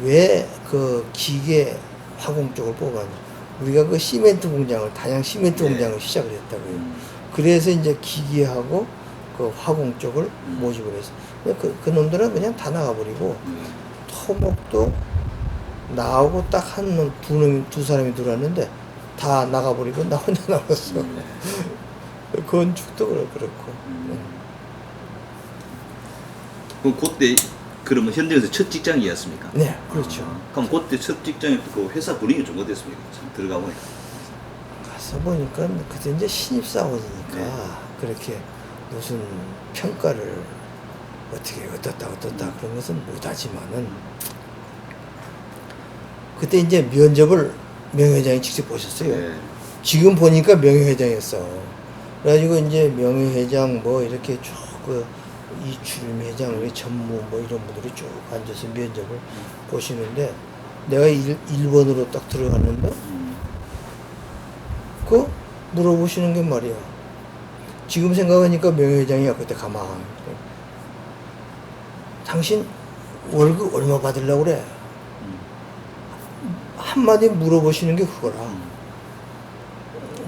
왜 그 기계 화공 쪽을 뽑았냐? 우리가 그 시멘트 공장을 단양 시멘트 네. 공장을 시작을 했다고요. 그래서 이제 기계하고 그 화공 쪽을 모집을 했어. 그 놈들은 그냥 다 나가버리고 토목도 나하고 딱 두 사람이 들어왔는데 다 나가버리고 나 혼자 남았어. 건축도 그렇고. 그럼 그때 그러면 현대에서 첫 직장이었습니까? 네, 그렇죠. 그럼 그때 첫 직장에 그 회사 분위기 좀 어땠습니까? 들어가 보니까. 가서 보니까 그때 이제 신입사원이니까 네. 그렇게 무슨 평가를 어떻게 어떻다 그런 것은 못하지만은 그때 이제 면접을 명예회장이 직접 보셨어요. 네. 지금 보니까 명예회장이었어. 그래가지고 이제 명예회장 뭐 이렇게 쭉 그 이출임 회장, 전무 뭐 이런 분들이 쭉 앉아서 면접을 보시는데 내가 1번으로 딱 들어갔는데 그 물어보시는 게 말이야. 지금 생각하니까 명예회장이야. 그때 가만. 당신 월급 얼마 받으려고 그래? 한마디 물어보시는 게 그거라.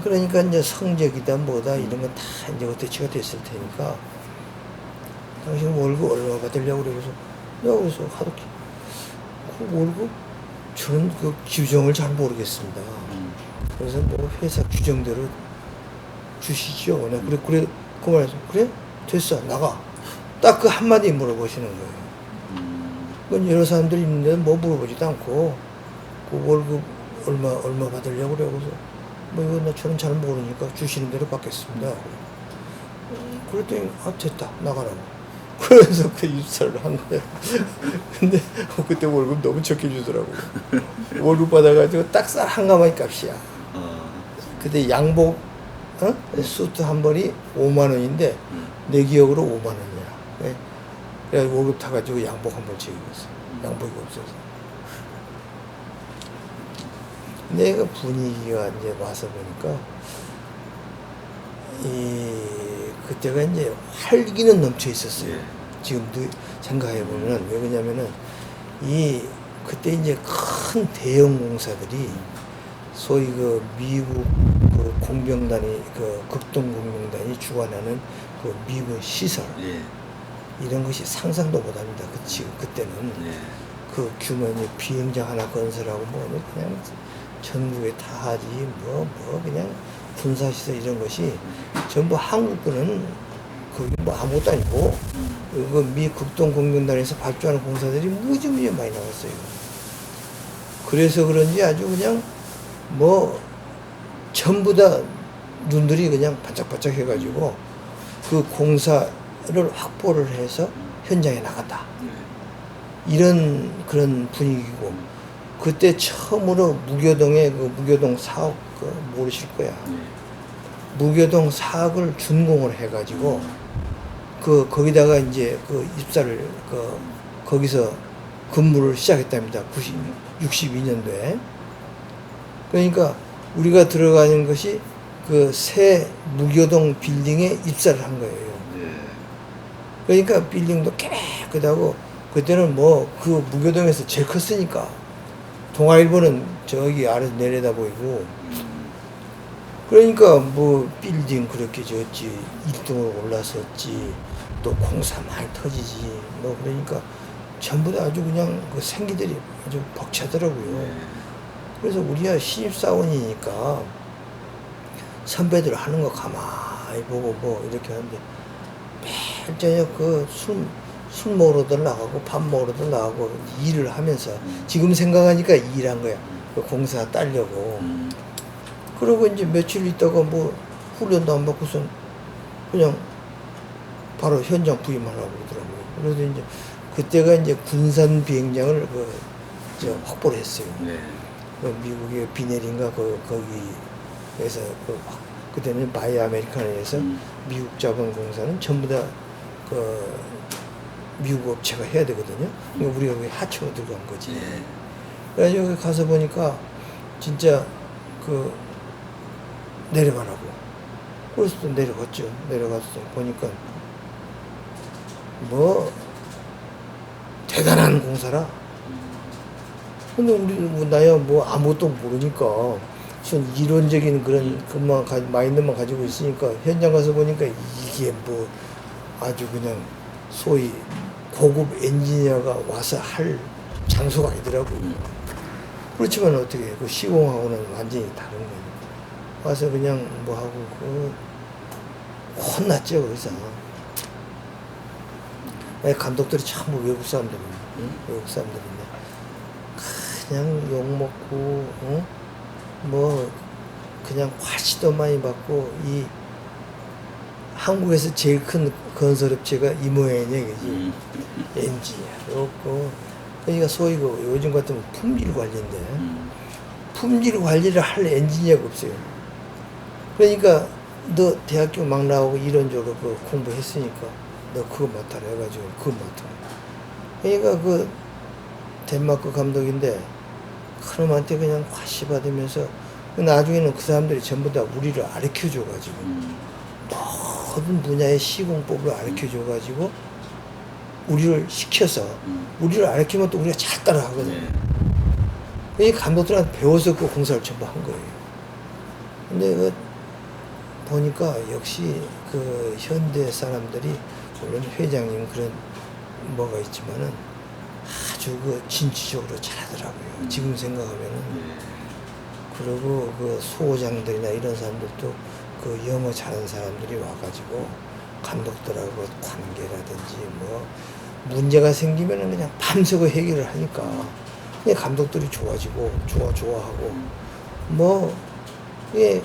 그러니까 이제 성적이다 뭐다 이런 건 다 이제 어태치가 됐을 테니까 당신 월급 얼마 받으려고 그래? 그래서 내가 그래서 하도 그 월급 저는 그 규정을 잘 모르겠습니다. 그래서 뭐 회사 규정대로 주시죠. 내가 그래 그 말에서 그래 됐어 나가. 딱 그 한마디 물어보시는 거예요. 그건 여러 사람들이 있는데 뭐 물어보지도 않고 그 월급 얼마 받으려고 그래. 그래서 뭐 이거 저는 잘 모르니까 주시는 대로 받겠습니다. 그랬더니 됐다 나가라고. 그래서 그 입사를 한 거야. 근데 그때 월급 너무 적게 주더라고. 월급 받아가지고 딱 쌀 한 가마니 값이야. 그때 양복 수트 한 벌이 5만 원인데 내 기억으로 5만 원이야. 그래서 월급 타가지고 양복 한 벌 챙겼어. 양복이 없어서. 내가 분위기가 이제 와서 보니까 그때가 이제 활기는 넘쳐 있었어요. 예. 지금도 생각해 보면 왜 그러냐면은 그때 이제 큰 대형 공사들이 소위 그 미국 그 공병단이 그 극동 공병단이 주관하는 그 미군 시설 예. 이런 것이 상상도 못합니다. 지금 그때는 예. 그 규모의 비행장 하나 건설하고 뭐 그냥 전국에 다 하지 뭐 그냥 군사시설 이런 것이 전부 한국군은 그게 뭐 아무것도 아니고 그 미 극동 공병단에서 발주하는 공사들이 무지 많이 나왔어요. 그래서 그런지 아주 그냥 뭐 전부 다 눈들이 그냥 반짝반짝 해가지고 그 공사를 확보를 해서 현장에 나갔다. 이런 그런 분위기고 그때 처음으로 무교동에 그 무교동 사업 그 모르실 거야. 무교동 사업을 준공을 해가지고 그 거기다가 이제 그 입사를 그 거기서 근무를 시작했답니다. 62년도에. 그러니까 우리가 들어가는 것이 그 새 무교동 빌딩에 입사를 한 거예요. 그러니까 빌딩도 깨끗하고 그때는 뭐 그 무교동에서 제일 컸으니까 동아일보는 저기 아래서 내려다 보이고 그러니까 뭐 빌딩 그렇게 졌지 1등으로 올랐었지 또 공사 많이 터지지 뭐 그러니까 전부 다 아주 그냥 그 생기들이 아주 벅차더라고요. 그래서 우리가 신입사원이니까 선배들 하는 거 가만히 보고 뭐 이렇게 하는데 매일 저녁 그 술 먹으러들 나가고 밥 먹으러들 나가고 일을 하면서 지금 생각하니까 일한 거야. 그 공사 따려고. 그러고 이제 며칠 있다가 뭐 훈련도 안 받고선 그냥 바로 현장 부임하려고 그러더라고요. 그래서 이제 그때가 이제 군산 비행장을 확보를 했어요. 그 미국의 비넬인가 거기에서 그때는 바이 아메리카노에서 미국 자본공사는 전부 다 미국 업체가 해야 되거든요. 그러니까 우리가 그게 하청으로 들어간 거지. 그래서 여기 가서 보니까 진짜 내려가라고. 그래서 또 내려갔죠. 내려가서 보니까 뭐 대단한 공사라. 근데 우리 나야 뭐 아무것도 모르니까 전 이론적인 그런 것만 마인드만 가지고 있으니까 현장 가서 보니까 이게 뭐 아주 그냥 소위 고급 엔지니어가 와서 할 장소가 아니더라고요. 그렇지만 어떻게 해. 그 시공하고는 완전히 다른 거예요. 와서 그냥 뭐 하고 혼났죠. 그래서 감독들이 전부 외국 사람들이네. 외국 사람들인데 그냥 욕먹고 뭐 그냥 과시도 많이 받고 이 한국에서 제일 큰 건설업체가 이 모양이냐 그지. 엔지니어도 없고 그러니까 소위 요즘 같으면 품질 관리인데 품질 관리를 할 엔지니어가 없어요. 그러니까 너 대학교 막 나오고 이런저런 공부했으니까 너 그거 맡아라 해가지고 그거 맡아. 그러니까 덴마크 감독인데 그놈한테 그냥 과시 받으면서 나중에는 그 사람들이 전부 다 우리를 가르쳐줘가지고 모든 분야의 시공법을 가르쳐줘가지고 우리를 시켜서 우리를 가르치면 또 우리가 잘 따라 하거든요. 이 감독들한테 배워서 그 공사를 전부 한 거예요. 근데 보니까 역시 현대 사람들이 물론 회장님 그런 뭐가 있지만은 아주 진취적으로 잘하더라고요. 지금 생각하면은. 그리고 소장들이나 이런 사람들도 영어 잘하는 사람들이 와가지고 감독들하고 관계라든지 뭐 문제가 생기면은 그냥 밤새고 해결을 하니까 그냥 감독들이 좋아지고 좋아하고 뭐 예,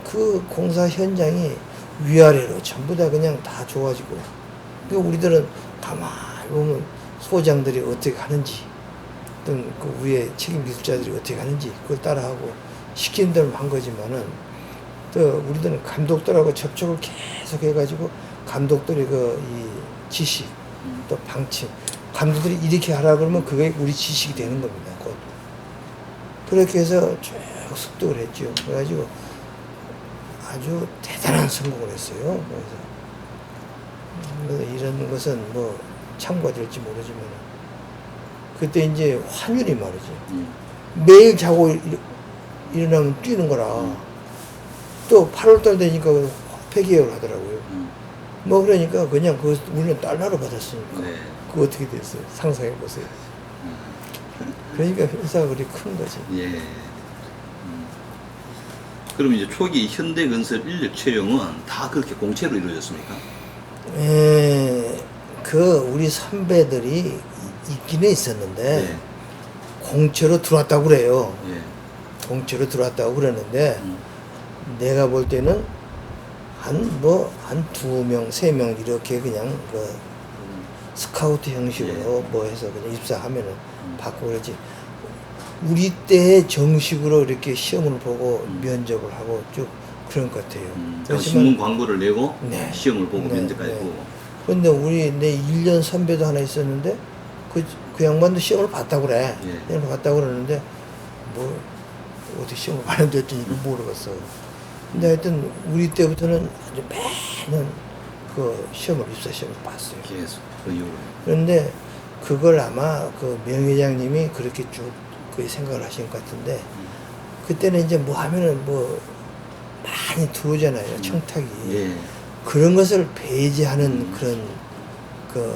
그 공사 현장이 위아래로 전부 다 그냥 다 좋아지고 그러니까 우리들은 가만히 보면 소장들이 어떻게 하는지 어떤 그 위에 책임 기술자들이 어떻게 하는지 그걸 따라하고 시키는 대로 한 거지만은 또 우리들은 감독들하고 접촉을 계속 해가지고 감독들이 이 지식 또 방침 감독들이 이렇게 하라 그러면 그게 우리 지식이 되는 겁니다. 곧. 그렇게 해서 쭉 습득을 했죠. 그래가지고 아주 대단한 성공을 했어요. 그래서 이런 것은 뭐 참고가 될지 모르지만 그때 이제 환율이 말이지. 매일 자고 일어나면 뛰는 거라. 또 8월달 되니까 폐기율 하더라고요. 뭐 그러니까 그냥 우리는 달러로 받았으니까. 그거 어떻게 됐어요? 상상해 보세요. 그러니까 회사가 그렇게 큰 거지. 예. 그럼 이제 초기 현대건설 인력 채용은 다 그렇게 공채로 이루어졌습니까? 예, 우리 선배들이 있기는 있었는데, 공채로 들어왔다고 그래요. 공채로 들어왔다고 그러는데, 내가 볼 때는 한 2명, 3명 이렇게 그냥 그 스카우트 형식으로 예. 뭐 해서 그냥 입사하면은 받고 그러지. 우리 때 정식으로 이렇게 시험을 보고 면접을 하고 쭉 그런 것 같아요. 그럼 신문 광고를 내고 네. 시험을 보고 네, 면접까지 네. 보고. 근데 내 1년 선배도 하나 있었는데 그 양반도 시험을 봤다고 그래. 예. 시험을 봤다고 그러는데 뭐 어떻게 시험을 봤는지 어쩐지 모르겠어. 근데 하여튼 우리 때부터는 아주 매년 그 입사 시험을 봤어요. 계속 그 이후로. 그런데 그걸 아마 그 명 회장님이 그렇게 쭉 그 생각을 하신 것 같은데 그때는 이제 뭐 하면은 뭐 많이 들어오잖아요. 청탁이. 예. 그런 것을 배제하는 그런 그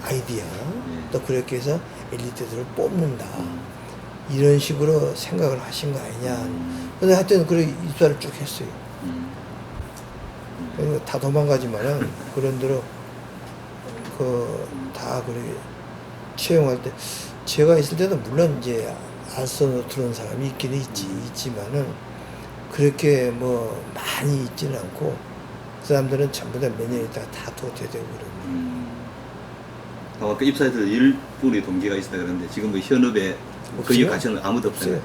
아이디어 또 그렇게 해서 엘리트들을 뽑는다 이런 식으로 생각을 하신 거 아니냐. 근데 하여튼 그렇게 입사를 쭉 했어요. 그리고 다 도망가지만은 그런 대로 그 다 그렇게 채용할 때 제가 있을 때도 물론 이제 알선으로 들어온 사람이 있기는 있지만은 그렇게 뭐 많이 있지는 않고 그 사람들은 전부 다 몇 년 있다가 다 도태되고 그러는. 아까 입사해서 일꾼의 동기가 있었다 그러는데 지금 뭐 현업에 그 없어요. 역 가치는 아무도 없어요.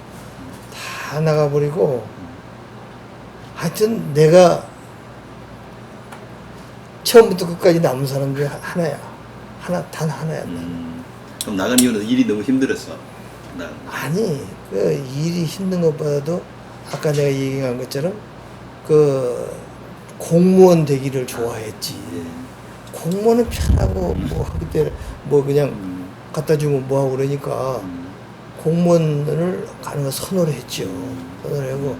다 나가버리고 하여튼 내가 처음부터 끝까지 남은 사람 중에 하나야. 단 하나야. 그럼 나간 이유는 일이 너무 힘들었어. 아니 그 일이 힘든 것보다도 아까 내가 얘기한 것처럼 그 공무원 되기를 좋아했지. 공무원은 편하고 뭐 그때 뭐 그냥 갖다 주면 뭐 하고 그러니까 공무원을 가는 거 선호를 했죠. 선호를 하고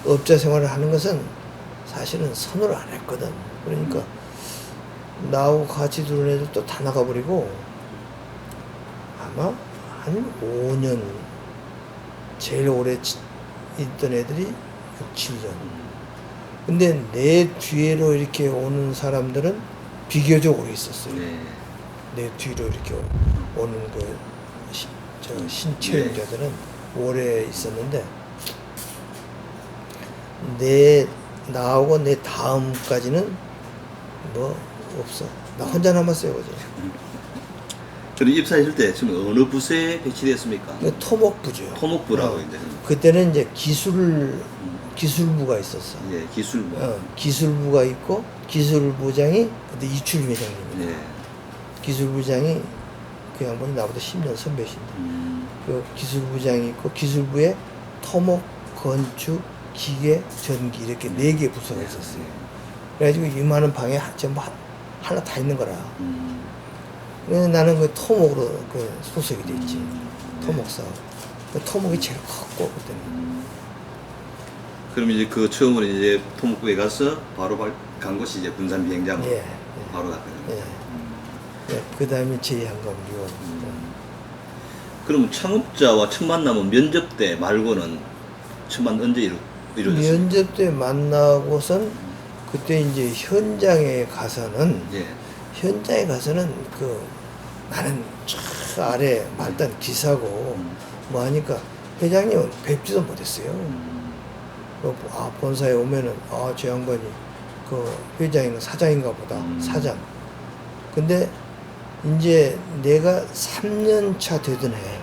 업자 생활을 하는 것은 사실은 선호를 안 했거든. 그러니까 나하고 같이 들어온 애들 또 다 나가버리고 아마 한 5년 제일 오래 있던 애들이 6, 7년. 근데 내 뒤로 이렇게 오는 사람들은 비교적 오래 있었어요. 내 뒤로 이렇게 오는 신채용자들은 오래 있었는데 나하고 내 다음까지는 뭐 없어. 나 혼자 남았어요, 그죠? 그럼 입사했을 때 지금 어느 부서에 배치됐습니까? 토목부죠. 토목부라고 이제. 그때는 이제 기술부가 있었어. 예, 기술부. 기술부가 있고 기술부장이 그때 이출임 회장님이에요. 예. 기술부장이 그 양반이 나보다 10년 선배신데 그 기술부장이 있고 기술부에 토목, 건축, 기계, 전기 이렇게 4개 부서가 있었어요. 그래가지고 이만한 방에 전부 하나 다 있는 거라. 그래서 나는 그 토목으로 그 소속이 됐지. 토목사. 그 토목이 제일 컸고 그때는. 그럼 이제 그 처음으로 이제 토목부에 가서 바로 간 곳이 이제 군산 비행장으로 예. 바로 갔거든요. 그 다음에 제2항공기원. 그럼 창업자와 첫 만남은 면접 때 말고는 첫 만남 언제 이루어졌어요? 면접 때 만나고선 그때 이제 현장에 가서는 그 나는 저 아래 말단 기사고 뭐 하니까 회장님은 뵙지도 못했어요. 본사에 오면은 저 양반이 그 회장인가 사장인가 보다. 사장. 근데 이제 내가 3년 차 되던 해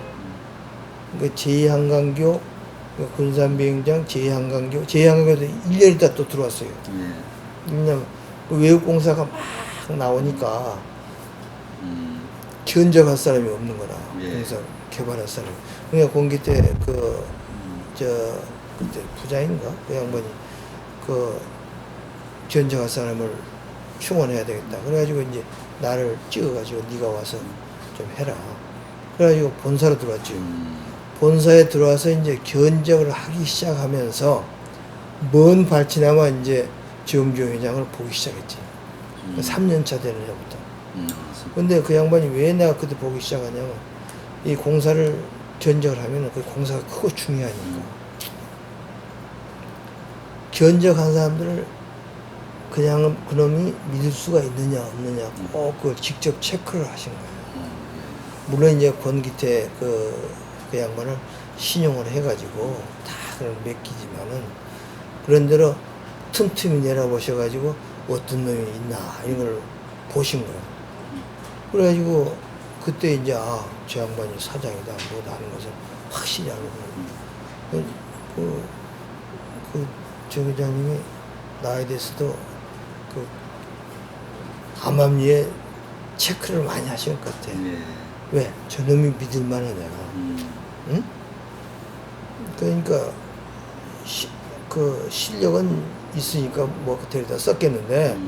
그 제2한강교 군산비행장 제2한강교도 1년 있다 또 들어왔어요. 왜냐면 외국공사가 막 나오니까 견적할 사람이 없는 거라. 공사 개발할 사람이. 그러니까 공기 때 그때 부장인가 그 양반이 그 견적할 사람을 충원해야 되겠다. 그래가지고 이제 나를 찍어가지고 네가 와서 좀 해라. 그래가지고 본사로 들어왔죠. 본사에 들어와서 이제 견적을 하기 시작하면서 먼 발치나마 이제 정주 회장을 보기 시작했지. 3년 차 되는 해부터. 근데 그 양반이 왜 내가 그때 보기 시작하냐면 이 공사를 견적을 하면은 그 공사가 크고 중요하니까. 견적한 사람들을 그냥 그놈이 믿을 수가 있느냐 없느냐 꼭 그걸 직접 체크를 하신 거예요. 물론 이제 권기태 그 양반을 신용을 해가지고 다 그걸 맡기지만은 그런대로 틈틈이 내려보셔가지고 어떤 놈이 있나 이런 걸 보신 거예요. 그래가지고 그때 이제 저 양반이 사장이다 뭐다 하는 것을 확실히 알고 정 회장님이 나에 대해서도 그 암암리에 체크를 많이 하신 것 같아. 왜? 저놈이 믿을만하냐. 응? 그러니까 그 실력은 있으니까 뭐 그때다 썼겠는데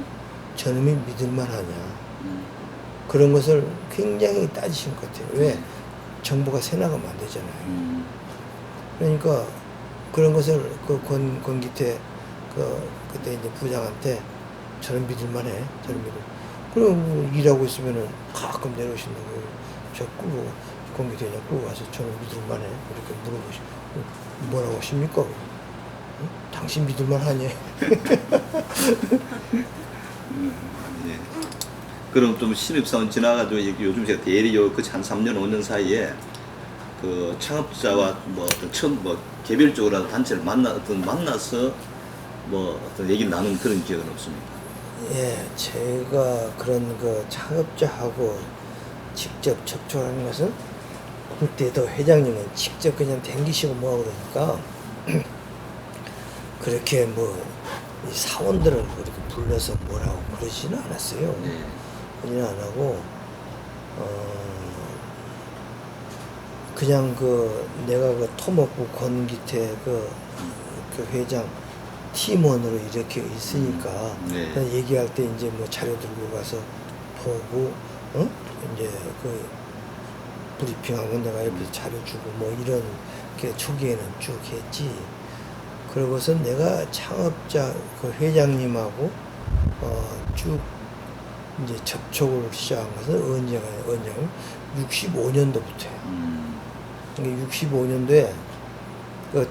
저놈이 믿을만하냐. 그런 것을 굉장히 따지신 것 같아요. 왜? 정보가 새나가면 안 되잖아요. 그러니까 그런 것을 그 권기태 그때 이제 부장한테 저는 믿을만해. 저는 믿을. 그럼 일하고 있으면은 가끔 내려오신다고. 저 끌고 권기태냐 끌고 가서 저는 믿을만해. 이렇게 물어보시고 뭐라고 하십니까? 응? 당신 믿을만하니? 예. 그럼 좀 신입사원 지나가도 요즘 제가 대리 그 한 3년 5년 사이에 그 창업자와 뭐 어떤 처음 뭐 개별적으로 단체를 만나서 뭐 어떤 얘기를 나눈 그런 기억은 없습니다. 예, 제가 그런 그 창업자하고 직접 접촉하는 것은 그때도 회장님은 직접 그냥 댕기시고 뭐하고 그러니까 그렇게 뭐 이 사원들을 그렇게 불러서 뭐라고 그러지는 않았어요. 그러지는 안 하고 그냥 내가 그 토목부 권기태 그 회장 팀원으로 이렇게 있으니까 그냥 얘기할 때 이제 뭐 자료 들고 가서 보고 이제 그 브리핑하고 내가 옆에서 자료 주고 뭐 이런 게 초기에는 쭉 했지. 그러고서 내가 창업자 그 회장님하고 쭉 이제 접촉을 시작한 것은 언제냐면 65년도부터예요. 65년도에 그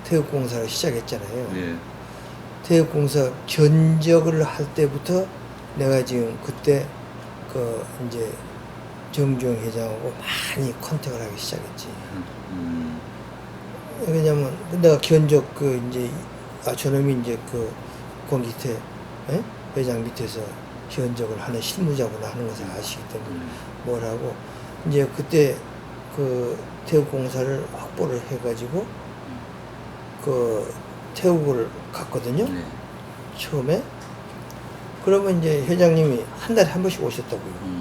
태국공사를 시작했잖아요. 태국공사 견적을 할 때부터 내가 지금 그때 이제 정주영 회장하고 많이 컨택을 하기 시작했지. 왜냐면 내가 견적 이제 저놈이 이제 권기태 회장 밑에서 견적을 하는 실무자구나 하는 것을 아시기 때문에 뭐라고 이제 그때 태국공사를 확보를 해가지고 태국을 갔거든요. 처음에. 그러면 이제 회장님이 한 달에 한 번씩 오셨다고요.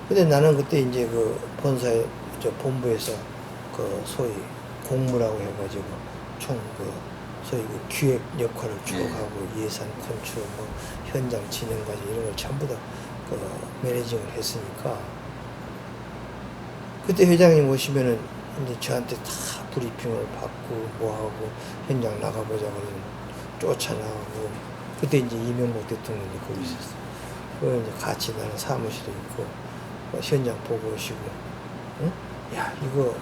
근데 나는 그때 이제 본사에 본부에서 소위 공무라고 해가지고 총 소위 기획 역할을 쭉 하고 예산 컨트롤 뭐 현장 진행까지 이런 걸 전부 다 매니징을 했으니까 그때 회장님 오시면은 이제 저한테 다 브리핑을 받고 뭐하고 현장 나가보자 그러면 쫓아나가고 그때 이제 이명박 대통령이 거기 있었어. 그 이제 같이 나는 사무실에 있고 현장 보고 오시고, 응? 야 이거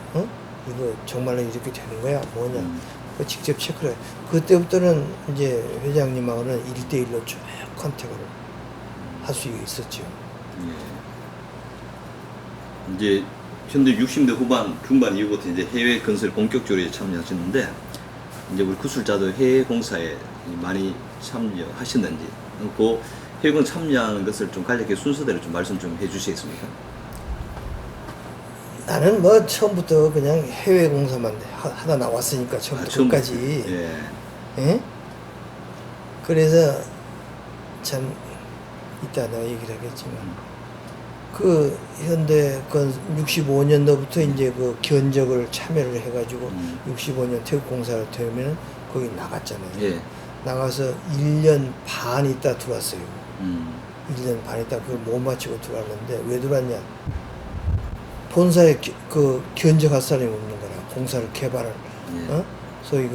정말로 이렇게 되는 거야? 뭐냐? 직접 체크를 해. 그때부터는 이제 회장님하고는 1대1로 쭉 컨택을 할 수 있었죠. 이제 현대 60대 후반, 중반 이후부터 이제 해외 건설 본격적으로 참여하셨는데, 이제 우리 구술자도 해외 공사에 많이 참여하셨는지, 그 해외 공사 참여하는 것을 좀 간략하게 순서대로 좀 말씀 좀 해주시겠습니까? 나는 뭐 처음부터 그냥 해외 공사만 하다 나왔으니까 처음부터 끝까지. 예? 그래서 참 이따 내가 얘기를 하겠지만 현대 65년도부터 이제 견적을 참여를 해가지고 65년 태국공사를 되면 거기 나갔잖아요. 나가서 1년 반 있다 들어왔어요. 1년 반 있다 그걸 못 마치고 들어왔는데 왜 들어왔냐? 본사에 견적할 사람이 없는 거라. 공사를 개발을 소위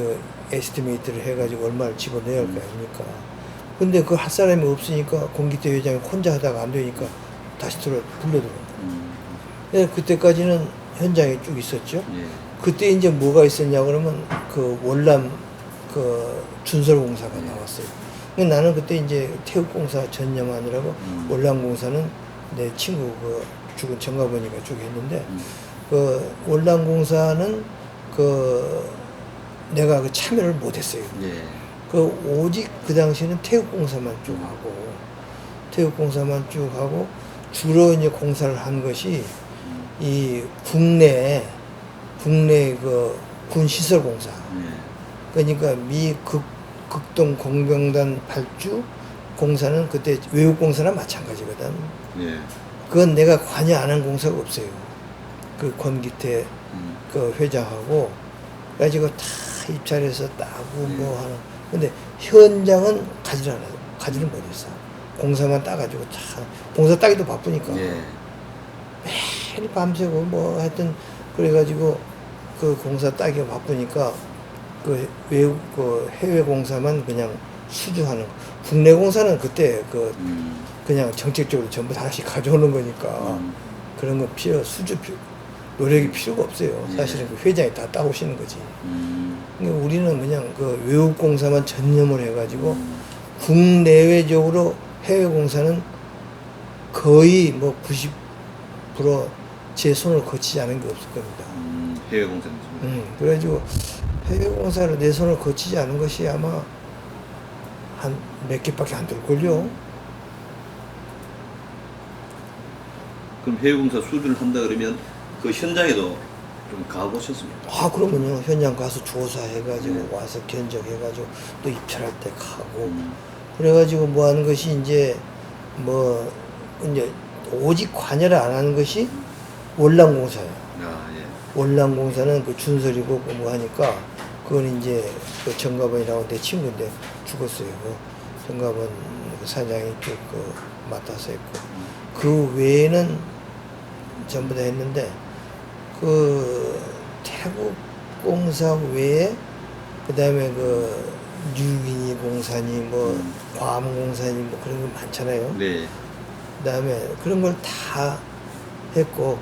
에스티메이트를 해가지고 얼마를 집어넣어야 할 거 아닙니까? 근데 할 사람이 없으니까 권기태 회장이 혼자 하다가 안 되니까 다시 불러들어온 거예요. 그때까지는 현장에 쭉 있었죠. 그때 이제 뭐가 있었냐 그러면 월남 준설공사가 나왔어요. 나는 그때 이제 태국공사 전념하느라고 월남공사는 내 친구 죽은 정가버니가 쭉 했는데 월남공사는 내가 참여를 못했어요. 그 오직 그 당시에는 태국공사만 쭉 하고 태국공사만 쭉 하고 주로 이제 공사를 한 것이 이 국내 그 군 시설 공사. 그러니까 미 극동 공병단 8주 공사는 그때 외국 공사랑 마찬가지거든. 예. 그건 내가 관여 안 한 공사가 없어요. 그 권기태 그 회장하고 그래가지고 다 입찰해서 따고 뭐 하는. 근데 현장은 가지를 못했어. 공사만 따가지고 다 공사 따기도 바쁘니까 예. 매일 밤새고 뭐 하여튼 그래가지고 그 공사 따기가 바쁘니까 그 외국 그 해외 공사만 그냥 수주하는 거. 국내 공사는 그때 그 그냥 정책적으로 전부 다 하나씩 가져오는 거니까 그런 거 노력이 필요가 없어요. 예. 사실은 그 회장이 다 따오시는 거지. 그러니까 우리는 그냥 그 외국 공사만 전념을 해가지고 국내외적으로 해외 공사는 거의 뭐 90% 제 손을 거치지 않은 게 없을 겁니다. 해외 공사는. 그래가지고 해외 공사를 내 손을 거치지 않은 것이 아마 한 몇 개밖에 안 될걸요. 그럼 해외 공사 수주를 한다 그러면 그 현장에도 좀 가보셨습니까? 아, 그러면요. 현장 가서 조사해가지고 네. 와서 견적해가지고 또 입찰할 때 가고 그래가지고 뭐 하는 것이 이제 오직 관여를 안 하는 것이 월남공사예요. 아, 예. 월남공사는 그 준설이고 뭐 하니까 그건 이제 그 정가번이라고 내 친구인데 죽었어요. 그 정가번 그 사장이 쭉 그 맡아서 했고 그 외에는 전부 다 했는데 그 태국 공사 외에 그 다음에 그 뉴기니 공사니 뭐 괌 공사니 뭐 그런 거 많잖아요. 네. 그 다음에 그런 걸 다 했고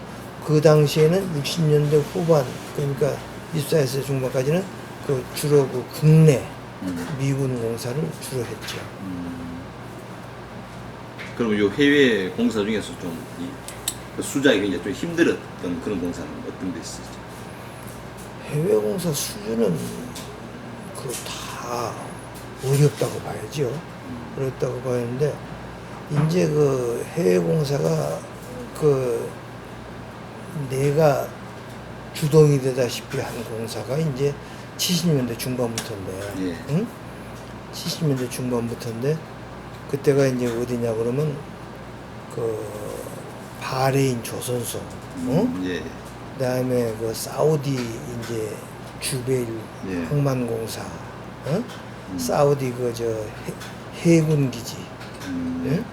그 당시에는 60년대 후반 그러니까 24에서 중반까지는 그 주로 그 국내 미군 공사를 주로 했죠. 그럼 요 해외 공사 중에서 좀 그 수작이 굉장히 좀 힘들었던 그런 공사는 어떤 게 있었죠? 해외 공사 수준은 그 다 어렵다고 봐야죠. 어렵다고 봐야하는데 이제 그 해외 공사가 그 내가 주동이 되다시피 한 공사가 이제 70년대 중반부터인데, 예. 응? 70년대 중반부터인데 그때가 이제 어디냐 그러면 그 바레인 조선소, 응? 예. 그다음에 그 사우디 이제 주베일 예. 항만공사, 응? 사우디 그 저 해군 기지, 응?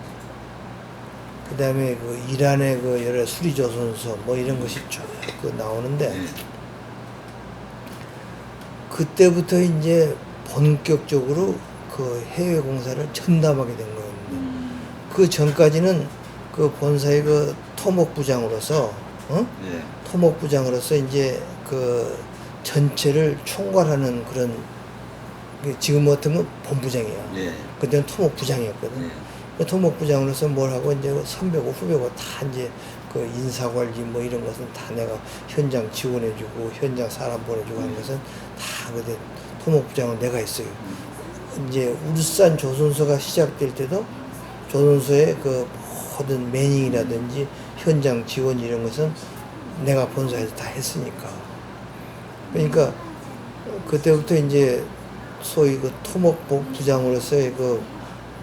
그다음에 그 이란의 그 여러 수리 조선소 뭐 이런 것이 쭉 그 나오는데 예. 그때부터 이제 본격적으로 그 해외 공사를 전담하게 된 거예요. 그 전까지는 그 본사의 그 토목부장으로서, 예. 토목부장으로서 이제 그 전체를 총괄하는 그런 지금 같으면 본부장이에요. 예. 그때는 토목부장이었거든. 예. 그 토목부장으로서 뭘 하고 이제 선배고 후배고 다 이제 그 인사관리 뭐 이런 것은 다 내가 현장 지원해주고 현장 사람 보내주고 하는 것은 다 그때 토목부장은 내가 했어요. 이제 울산 조선소가 시작될 때도 조선소의 그 모든 매닝이라든지 현장 지원 이런 것은 내가 본사에서 다 했으니까. 그러니까 그때부터 이제 소위 그 토목부장으로서의 그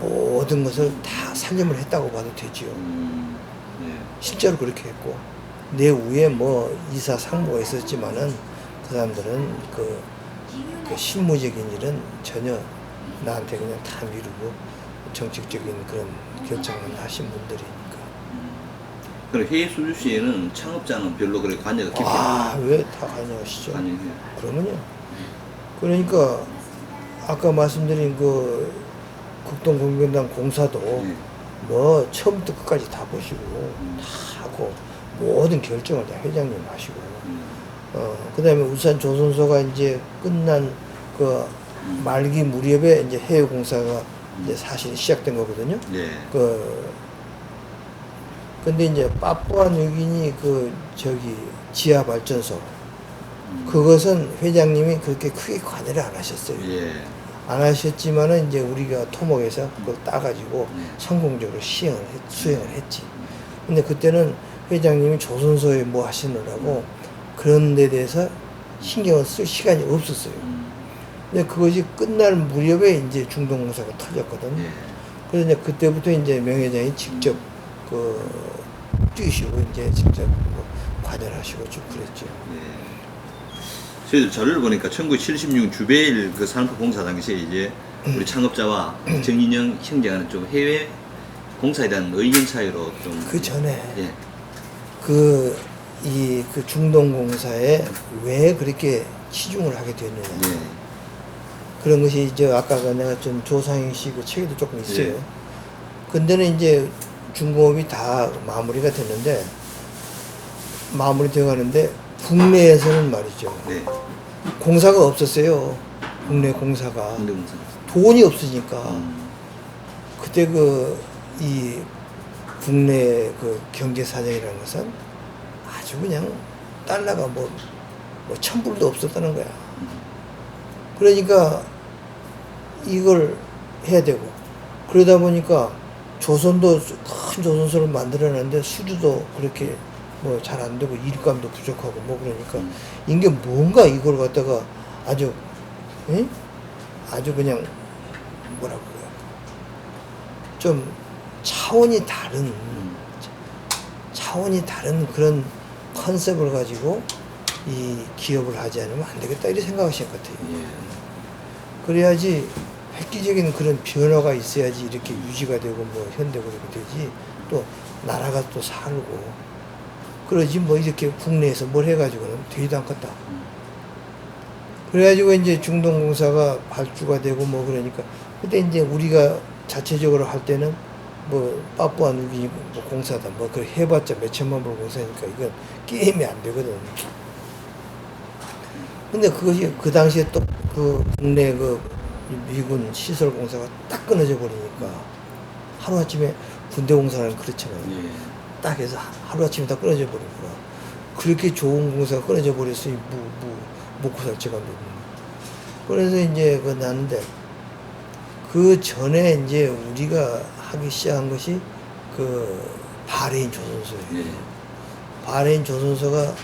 모든 것을 다 살림을 했다고 봐도 되지요. 예. 실제로 그렇게 했고 내 위에 뭐 이사 상무가 있었지만은 그 사람들은 그 실무적인 일은 전혀 나한테 그냥 다 미루고 정책적인 그런 결정을 하신 분들이니까. 그럼 해외 수주 시에는 창업자는 별로 그렇게 관여가 깊지 않아요. 왜 다 관여하시죠? 관여해요. 그러면요. 그러니까 아까 말씀드린 그 국동공병단 공사도 예. 뭐 처음부터 끝까지 다 보시고 다 하고 모든 결정을 다 회장님 하시고 그다음에 울산 조선소가 이제 끝난 그 말기 무렵에 이제 해외 공사가 이제 사실 시작된 거거든요. 예. 근데 이제 파푸아뉴기니 그 저기 지하 발전소 그것은 회장님이 그렇게 크게 관여를 안 하셨어요. 예. 안 하셨지만은 이제 우리가 토목에서 그걸 따가지고 네. 성공적으로 수행을 했지. 근데 그때는 회장님이 조선소에 뭐 하시느라고 그런 데 대해서 신경을 쓸 시간이 없었어요. 근데 그것이 끝날 무렵에 이제 중동공사가 터졌거든. 예. 그래서 이제 그때부터 이제 명 회장이 직접 그 뛰시고 이제 직접 뭐 관여하시고 좀 그랬죠. 예. 저희들 자료를 보니까 1976 주베일 그 산업부 공사 당시에 이제 우리 창업자와 정인영 형제가는 좀 해외 공사에 대한 의견 차이로 좀 그 전에 예. 그 중동공사에 왜 그렇게 치중을 하게 됐느냐. 예. 그런 것이 이제 아까 내가 좀 조상희 씨 그 책에도 조금 있어요. 예. 근데는 이제 중공업이 다 마무리가 됐는데 마무리되어 가는데 국내에서는 말이죠. 네. 공사가 없었어요. 국내 공사가. 군대 공사. 돈이 없으니까. 음. 그때 이 국내 그 경제 사정이라는 것은 아주 그냥 달러가 뭐 1,000불도 없었다는 거야. 그러니까 이걸 해야 되고 그러다 보니까 조선도 큰 조선소를 만들어놨는데 수주도 그렇게 뭐 잘 안 되고 일감도 부족하고 뭐 그러니까 이게 뭔가 이걸 갖다가 아주 아주 그냥 뭐라고 그래요 좀 차원이 다른 그런 컨셉을 가지고 이 기업을 하지 않으면 안 되겠다 이렇게 생각하신 것 같아요. 예. 그래야지 획기적인 그런 변화가 있어야지 이렇게 유지가 되고 뭐 현대고 이렇게 되지 또 나라가 또 살고 그러지 뭐 이렇게 국내에서 뭘 해가지고는 되지도 않겠다. 그래가지고 이제 중동공사가 발주가 되고 뭐 그러니까 그때 이제 우리가 자체적으로 할 때는 뭐 빠뿌아누기니 뭐 공사다 뭐 그 해봤자 몇 천만 불 공사니까 이건 게임이 안 되거든. 근데 그것이 그 당시에 또 그 국내 그 미군 시설 공사가 딱 끊어져 버리니까 하루아침에 군대 공사는 그렇잖아요. 예. 딱 해서 하루아침에 다 끊어져 버리구나. 그렇게 좋은 공사가 끊어져 버렸으니 먹고 살 채가 없는 그래서 이제 그 나는데 그 전에 이제 우리가 하기 시작한 것이 그 바레인 조선소예요. 예. 바레인 조선소가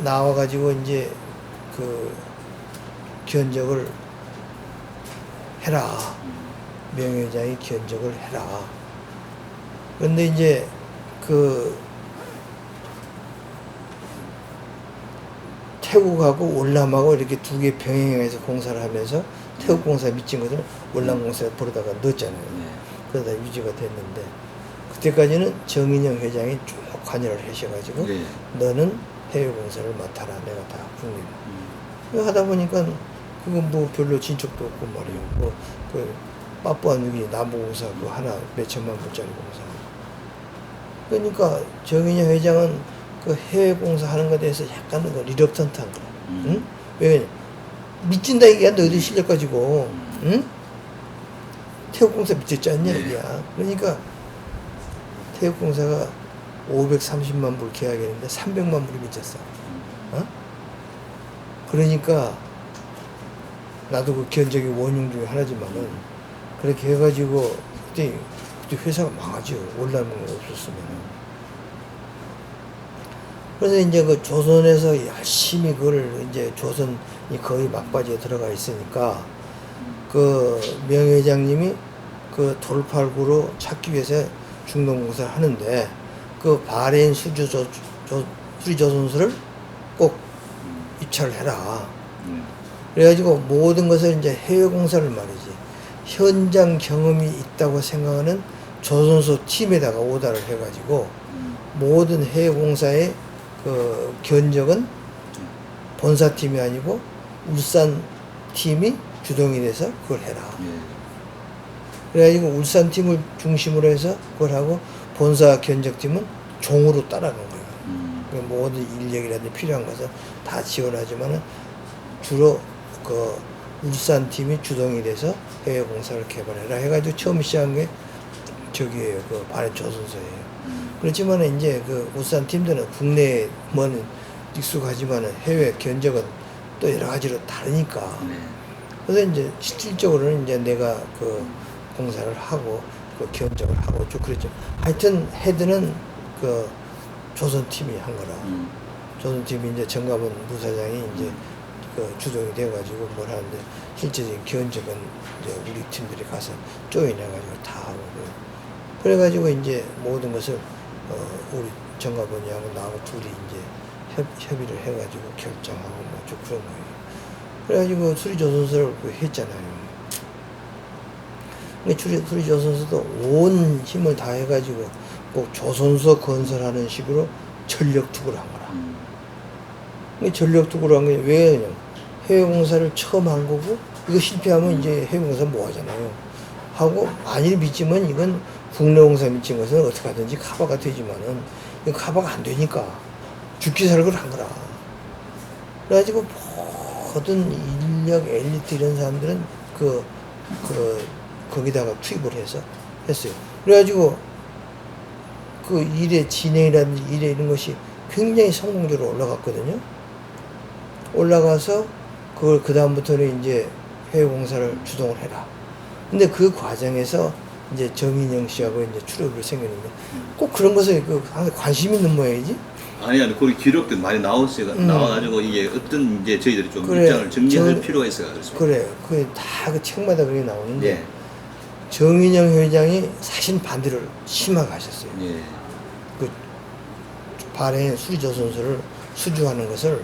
나와가지고 이제 그 견적을 해라. 명예회장이 견적을 해라. 그런데 이제 그 태국하고 월남하고 이렇게 두 개 병행해서 공사를 하면서 태국 공사 미친 것을 월남 공사에 버려다가 넣었잖아요. 네. 그러다 유지가 됐는데 그때까지는 정인영 회장이 쭉 관여를 하셔가지고 네. 너는 해외 공사를 맡아라. 내가 다 국내. 하다 보니까 그건 뭐 별로 진척도 없고 말이에요. 뭐 그 빠뿌아누기니 남부공사 그 하나 몇 천만 불짜리 공사. 그러니까 정인영 회장은 그 해외 공사하는 것에 대해서 약간은 그 리럭턴트한 거야. 응? 왜 믿진다 이게 너희들 실력 가지고, 응? 태국 공사 믿었지 않냐 이게야. 그러니까 태국 공사가 530만 불 계약했는데 300만 불이 믿었어. 어? 그러니까 나도 그 견적의 원흉 중에 하나지만은 그렇게 해가지고 그때 회사가 망하죠. 월남이 없었으면은. 그래서 이제 그 조선에서 열심히 그걸 이제 조선이 거의 막바지에 들어가 있으니까 그 명회장님이 그 돌팔구로 찾기 위해서 중동공사를 하는데 그 바레인 수리조선소를 꼭 입찰을 해라. 그래가지고 모든 것을 이제 해외 공사를 말이지 현장 경험이 있다고 생각하는 조선소 팀에다가 오다를 해가지고 모든 해외 공사의 그 견적은 본사팀이 아니고 울산 팀이 주동이 돼서 그걸 해라. 그래가지고 울산 팀을 중심으로 해서 그걸 하고 본사 견적팀은 종으로 따라간 거예요. 모든 인력이라든지 필요한 것은 다 지원하지만은 주로 그 울산 팀이 주동이 돼서 해외 공사를 개발해라 해가지고 처음 시작한 게 저기에요. 그 바레인 조선소예요. 그렇지만 이제 그 울산 팀들은 국내에 뭔 익숙하지만은 해외 견적은 또 여러 가지로 다르니까 그래서 이제 실질적으로는 이제 내가 그 공사를 하고 그 견적을 하고 쭉 그랬죠. 하여튼 헤드는 그 조선팀이 한 거라. 조선팀이 이제 정갑은 부사장이 이제 그 주동이 돼가지고 뭘 하는데 실질적인 견적은 이제 우리 팀들이 가서 조인해가지고 다 하고 그래가지고 이제 모든 것을 우리 정갑원이하고 나하고 둘이 이제 협의를 해가지고 결정하고 뭐 좀 그런 거예요. 그래가지고 수리조선소를 했잖아요. 근데 수리조선소도 온 힘을 다 해가지고 꼭 조선소 건설하는 식으로 전력투구를 한 거라. 근데 전력투구를 한 게 왜 그냥 해외공사를 처음 한 거고 이거 실패하면 이제 해외공사 뭐 하잖아요. 하고 만일 미치면 이건 국내공사 미친 것은 어떻게 하든지 커버가 되지만은 이거 커버가 안 되니까 죽기 살기를 한 거라. 그래가지고 모든 인력 엘리트 이런 사람들은 거기다가 투입을 해서 했어요. 그래가지고 그 일의 진행이라든지 일의 이런 것이 굉장히 성공적으로 올라갔거든요. 올라가서 그걸 그다음부터는 이제 해외공사를 주동을 해라. 근데 그 과정에서 이제 정인영 씨하고 이제 출혈이 생겼는데 꼭 그런 것에 항상 관심 있는 모양이지? 아니, 거기 기록도 많이 나왔어요. 나와가지고 이게 어떤 이제 저희들이 좀 그래, 입장을 정리할 필요가 있어요. 그렇습니다. 그래. 그게 다 그 책마다 그게 나오는데 예. 정인영 회장이 사실 반대를 심하게 하셨어요. 예. 그 발해 수리조선소를 수주하는 것을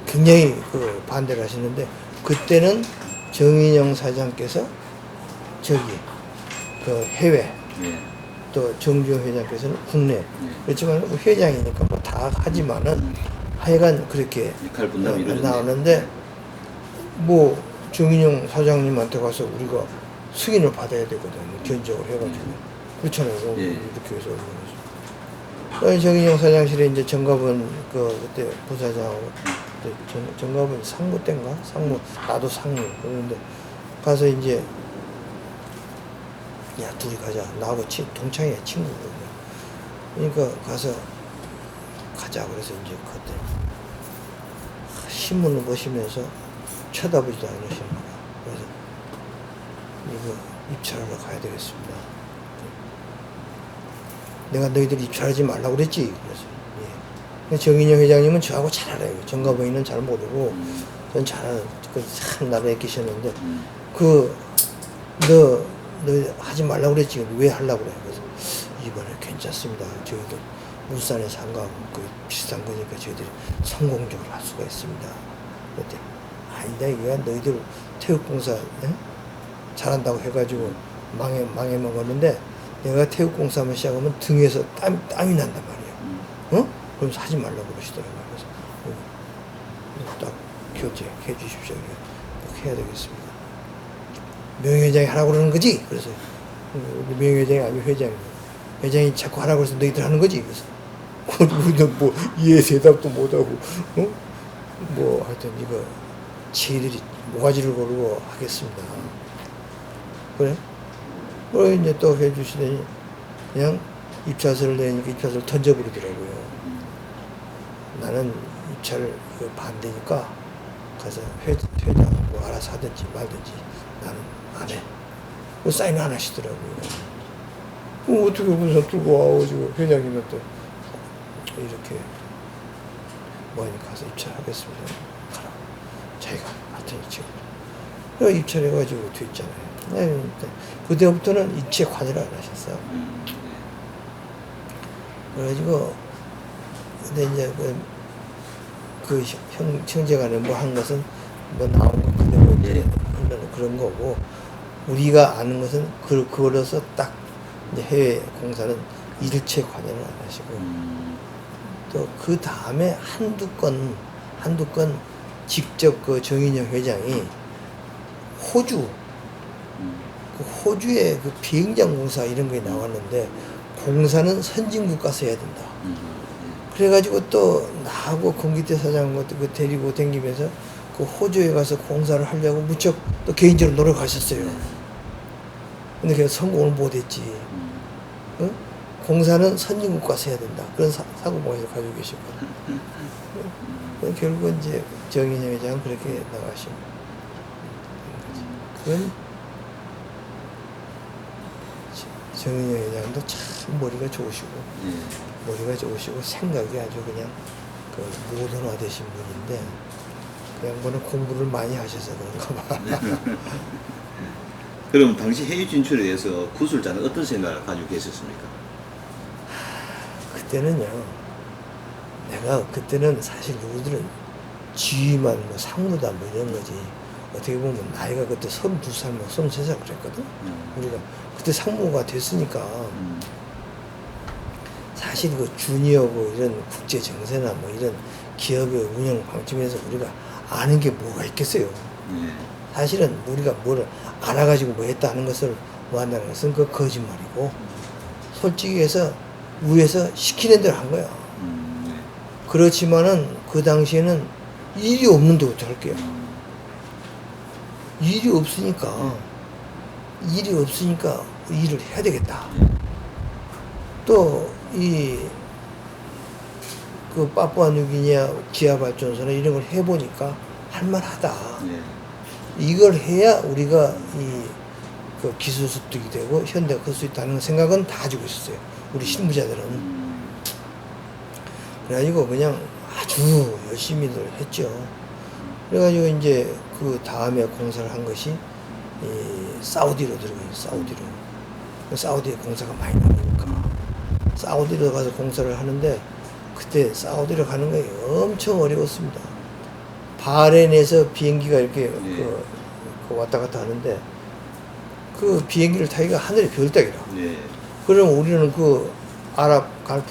굉장히 그 반대를 하시는데 그때는 정인영 사장께서 저기 그 해외 예. 또 정주영 회장께서는 국내 그렇지만 뭐 회장이니까 뭐 다 하지만은 하여간 그렇게 역할 분담이 이루어졌네요. 나오는데 뭐 정인영 사장님한테 가서 우리가 승인을 받아야 되거든요. 견적을 해가지고 그렇잖아요. 예. 이렇게 해서 정인영 사장실에 이제 정갑은 그때 부사장하고 정갑은 상무 때인가 상무 나도 상무 그런데 가서 이제 야 둘이 가자 나하고 동창이야 친구거든요. 그러니까 가서 가자 그래서 이제 그때 신문을 보시면서 쳐다보지도 않으시는 거야. 그래서 이거 입찰하러 가야 되겠습니다. 내가 너희들 입찰하지 말라고 그랬지. 그래서 예. 정인영 회장님은 저하고 잘 알아요. 정가부인은 잘 모르고 전 잘 알아요. 참 나라에 계셨는데 너 하지 말라고 그랬지. 왜 하려고 그래. 그래서 이번에 괜찮습니다. 저희들 울산에 상가하고 비슷한 거니까 저희들이 성공적으로 할 수가 있습니다. 그때 아니다 이거 너희들 태극공사 잘한다고 해가지고 망해 먹었는데 내가 태극공사만 시작하면 등에서 땀이 난단 말이야. 그러면서 하지 말라고 그러시더라고요. 그래서 딱 교체해 주십시오. 꼭 해야 되겠습니다. 명예회장이 하라고 그러는 거지? 그래서 명예회장이 아니고 회장입니다. 회장이 자꾸 하라고 해서 너희들 하는 거지? 그래서 우리는 뭐 이해 대답도 못하고 뭐 하여튼 이거 저희들이 모가지를 고르고 하겠습니다. 그래? 그래 이제 또 해주시더니 그냥 입찰서를 내니까 입찰서를 던져버리더라고요. 나는 입찰 반대니까 가서 회장 뭐 알아서 하든지 말든지 나는 안 해. 그 사인 안 하시더라고요. 어떻게 무슨 들고 와가지고 회장님한테 이렇게 뭐하니까 가서 입찰하겠습니다. 가라. 자기가 하여튼 지금 입찰해가지고 됐잖아요. 네, 그때부터는 입체 관여를 안 하셨어요. 그래가지고 근데 이제 그 형제간에 뭐 한 것은 뭐 나온 거 그대로 이제 그런 거고 우리가 아는 것은 그걸로서 딱 이제 해외 공사는 일체 관여를 안 하시고 또 그 다음에 한두 건 직접 그 정인영 회장이 호주의 그 비행장 공사 이런 게 나왔는데 공사는 선진국가 써야 된다. 그래가지고 또 나하고 공기대 사장하고 그 데리고 댕기면서 그 호주에 가서 공사를 하려고 무척 또 개인적으로 노력하셨어요. 근데 그냥 성공을 못했지. 응? 공사는 선진국가 써야 된다. 그런 사고방식을 가지고 계시고. 결국은 이제 정인영 회장은 그렇게 나가시고. 그건 정인영 회장도 참 머리가 좋으시고 예. 머리가 좋으시고 생각이 아주 그냥 그 모던화되신 분인데 그 양반은 공부를 많이 하셔서 그런가 봐. 그럼 당시 해외 진출에 대해서 구술자는 어떤 생각을 가지고 계셨습니까? 그때는요, 내가 그때는 사실 누구들은 지휘만 뭐 상무다 뭐 이런 거지. 어떻게 보면 나이가 그때 32살 뭐 33살 그랬거든. 우리가 그때 상무가 됐으니까 사실 그 주니어고 이런 국제 정세나 뭐 이런 기업의 운영 방침에서 우리가 아는 게 뭐가 있겠어요. 예. 사실은 우리가 뭘 알아가지고 뭐 했다 하는 것을 뭐 한다는 것은 그 거짓말이고 솔직히 해서 위에서 시키는 대로 한 거야. 예. 그렇지만은 그 당시에는 일이 없는데 어떡할게요. 일이 없으니까 일을 해야 되겠다. 또 그 파푸아뉴기니아 기아발전소나 이런 걸 해보니까 할만하다. 예. 이걸 해야 우리가 그 기술 습득이 되고 현대가 클 수 있다는 생각은 다 가지고 있었어요. 우리 실무자들은. 그래가지고 그냥 아주 열심히들 했죠. 그래가지고 이제 그 다음에 공사를 한 것이 사우디로 들어가요. 사우디로. 사우디에 공사가 많이 나오니까 사우디로 가서 공사를 하는데 그때 사우디로 가는 게 엄청 어려웠습니다. 바레인에서 비행기가 이렇게 그 왔다 갔다 하는데 그 비행기를 타기가 하늘의 별따기라. 예. 그럼 우리는 그 아랍 갈프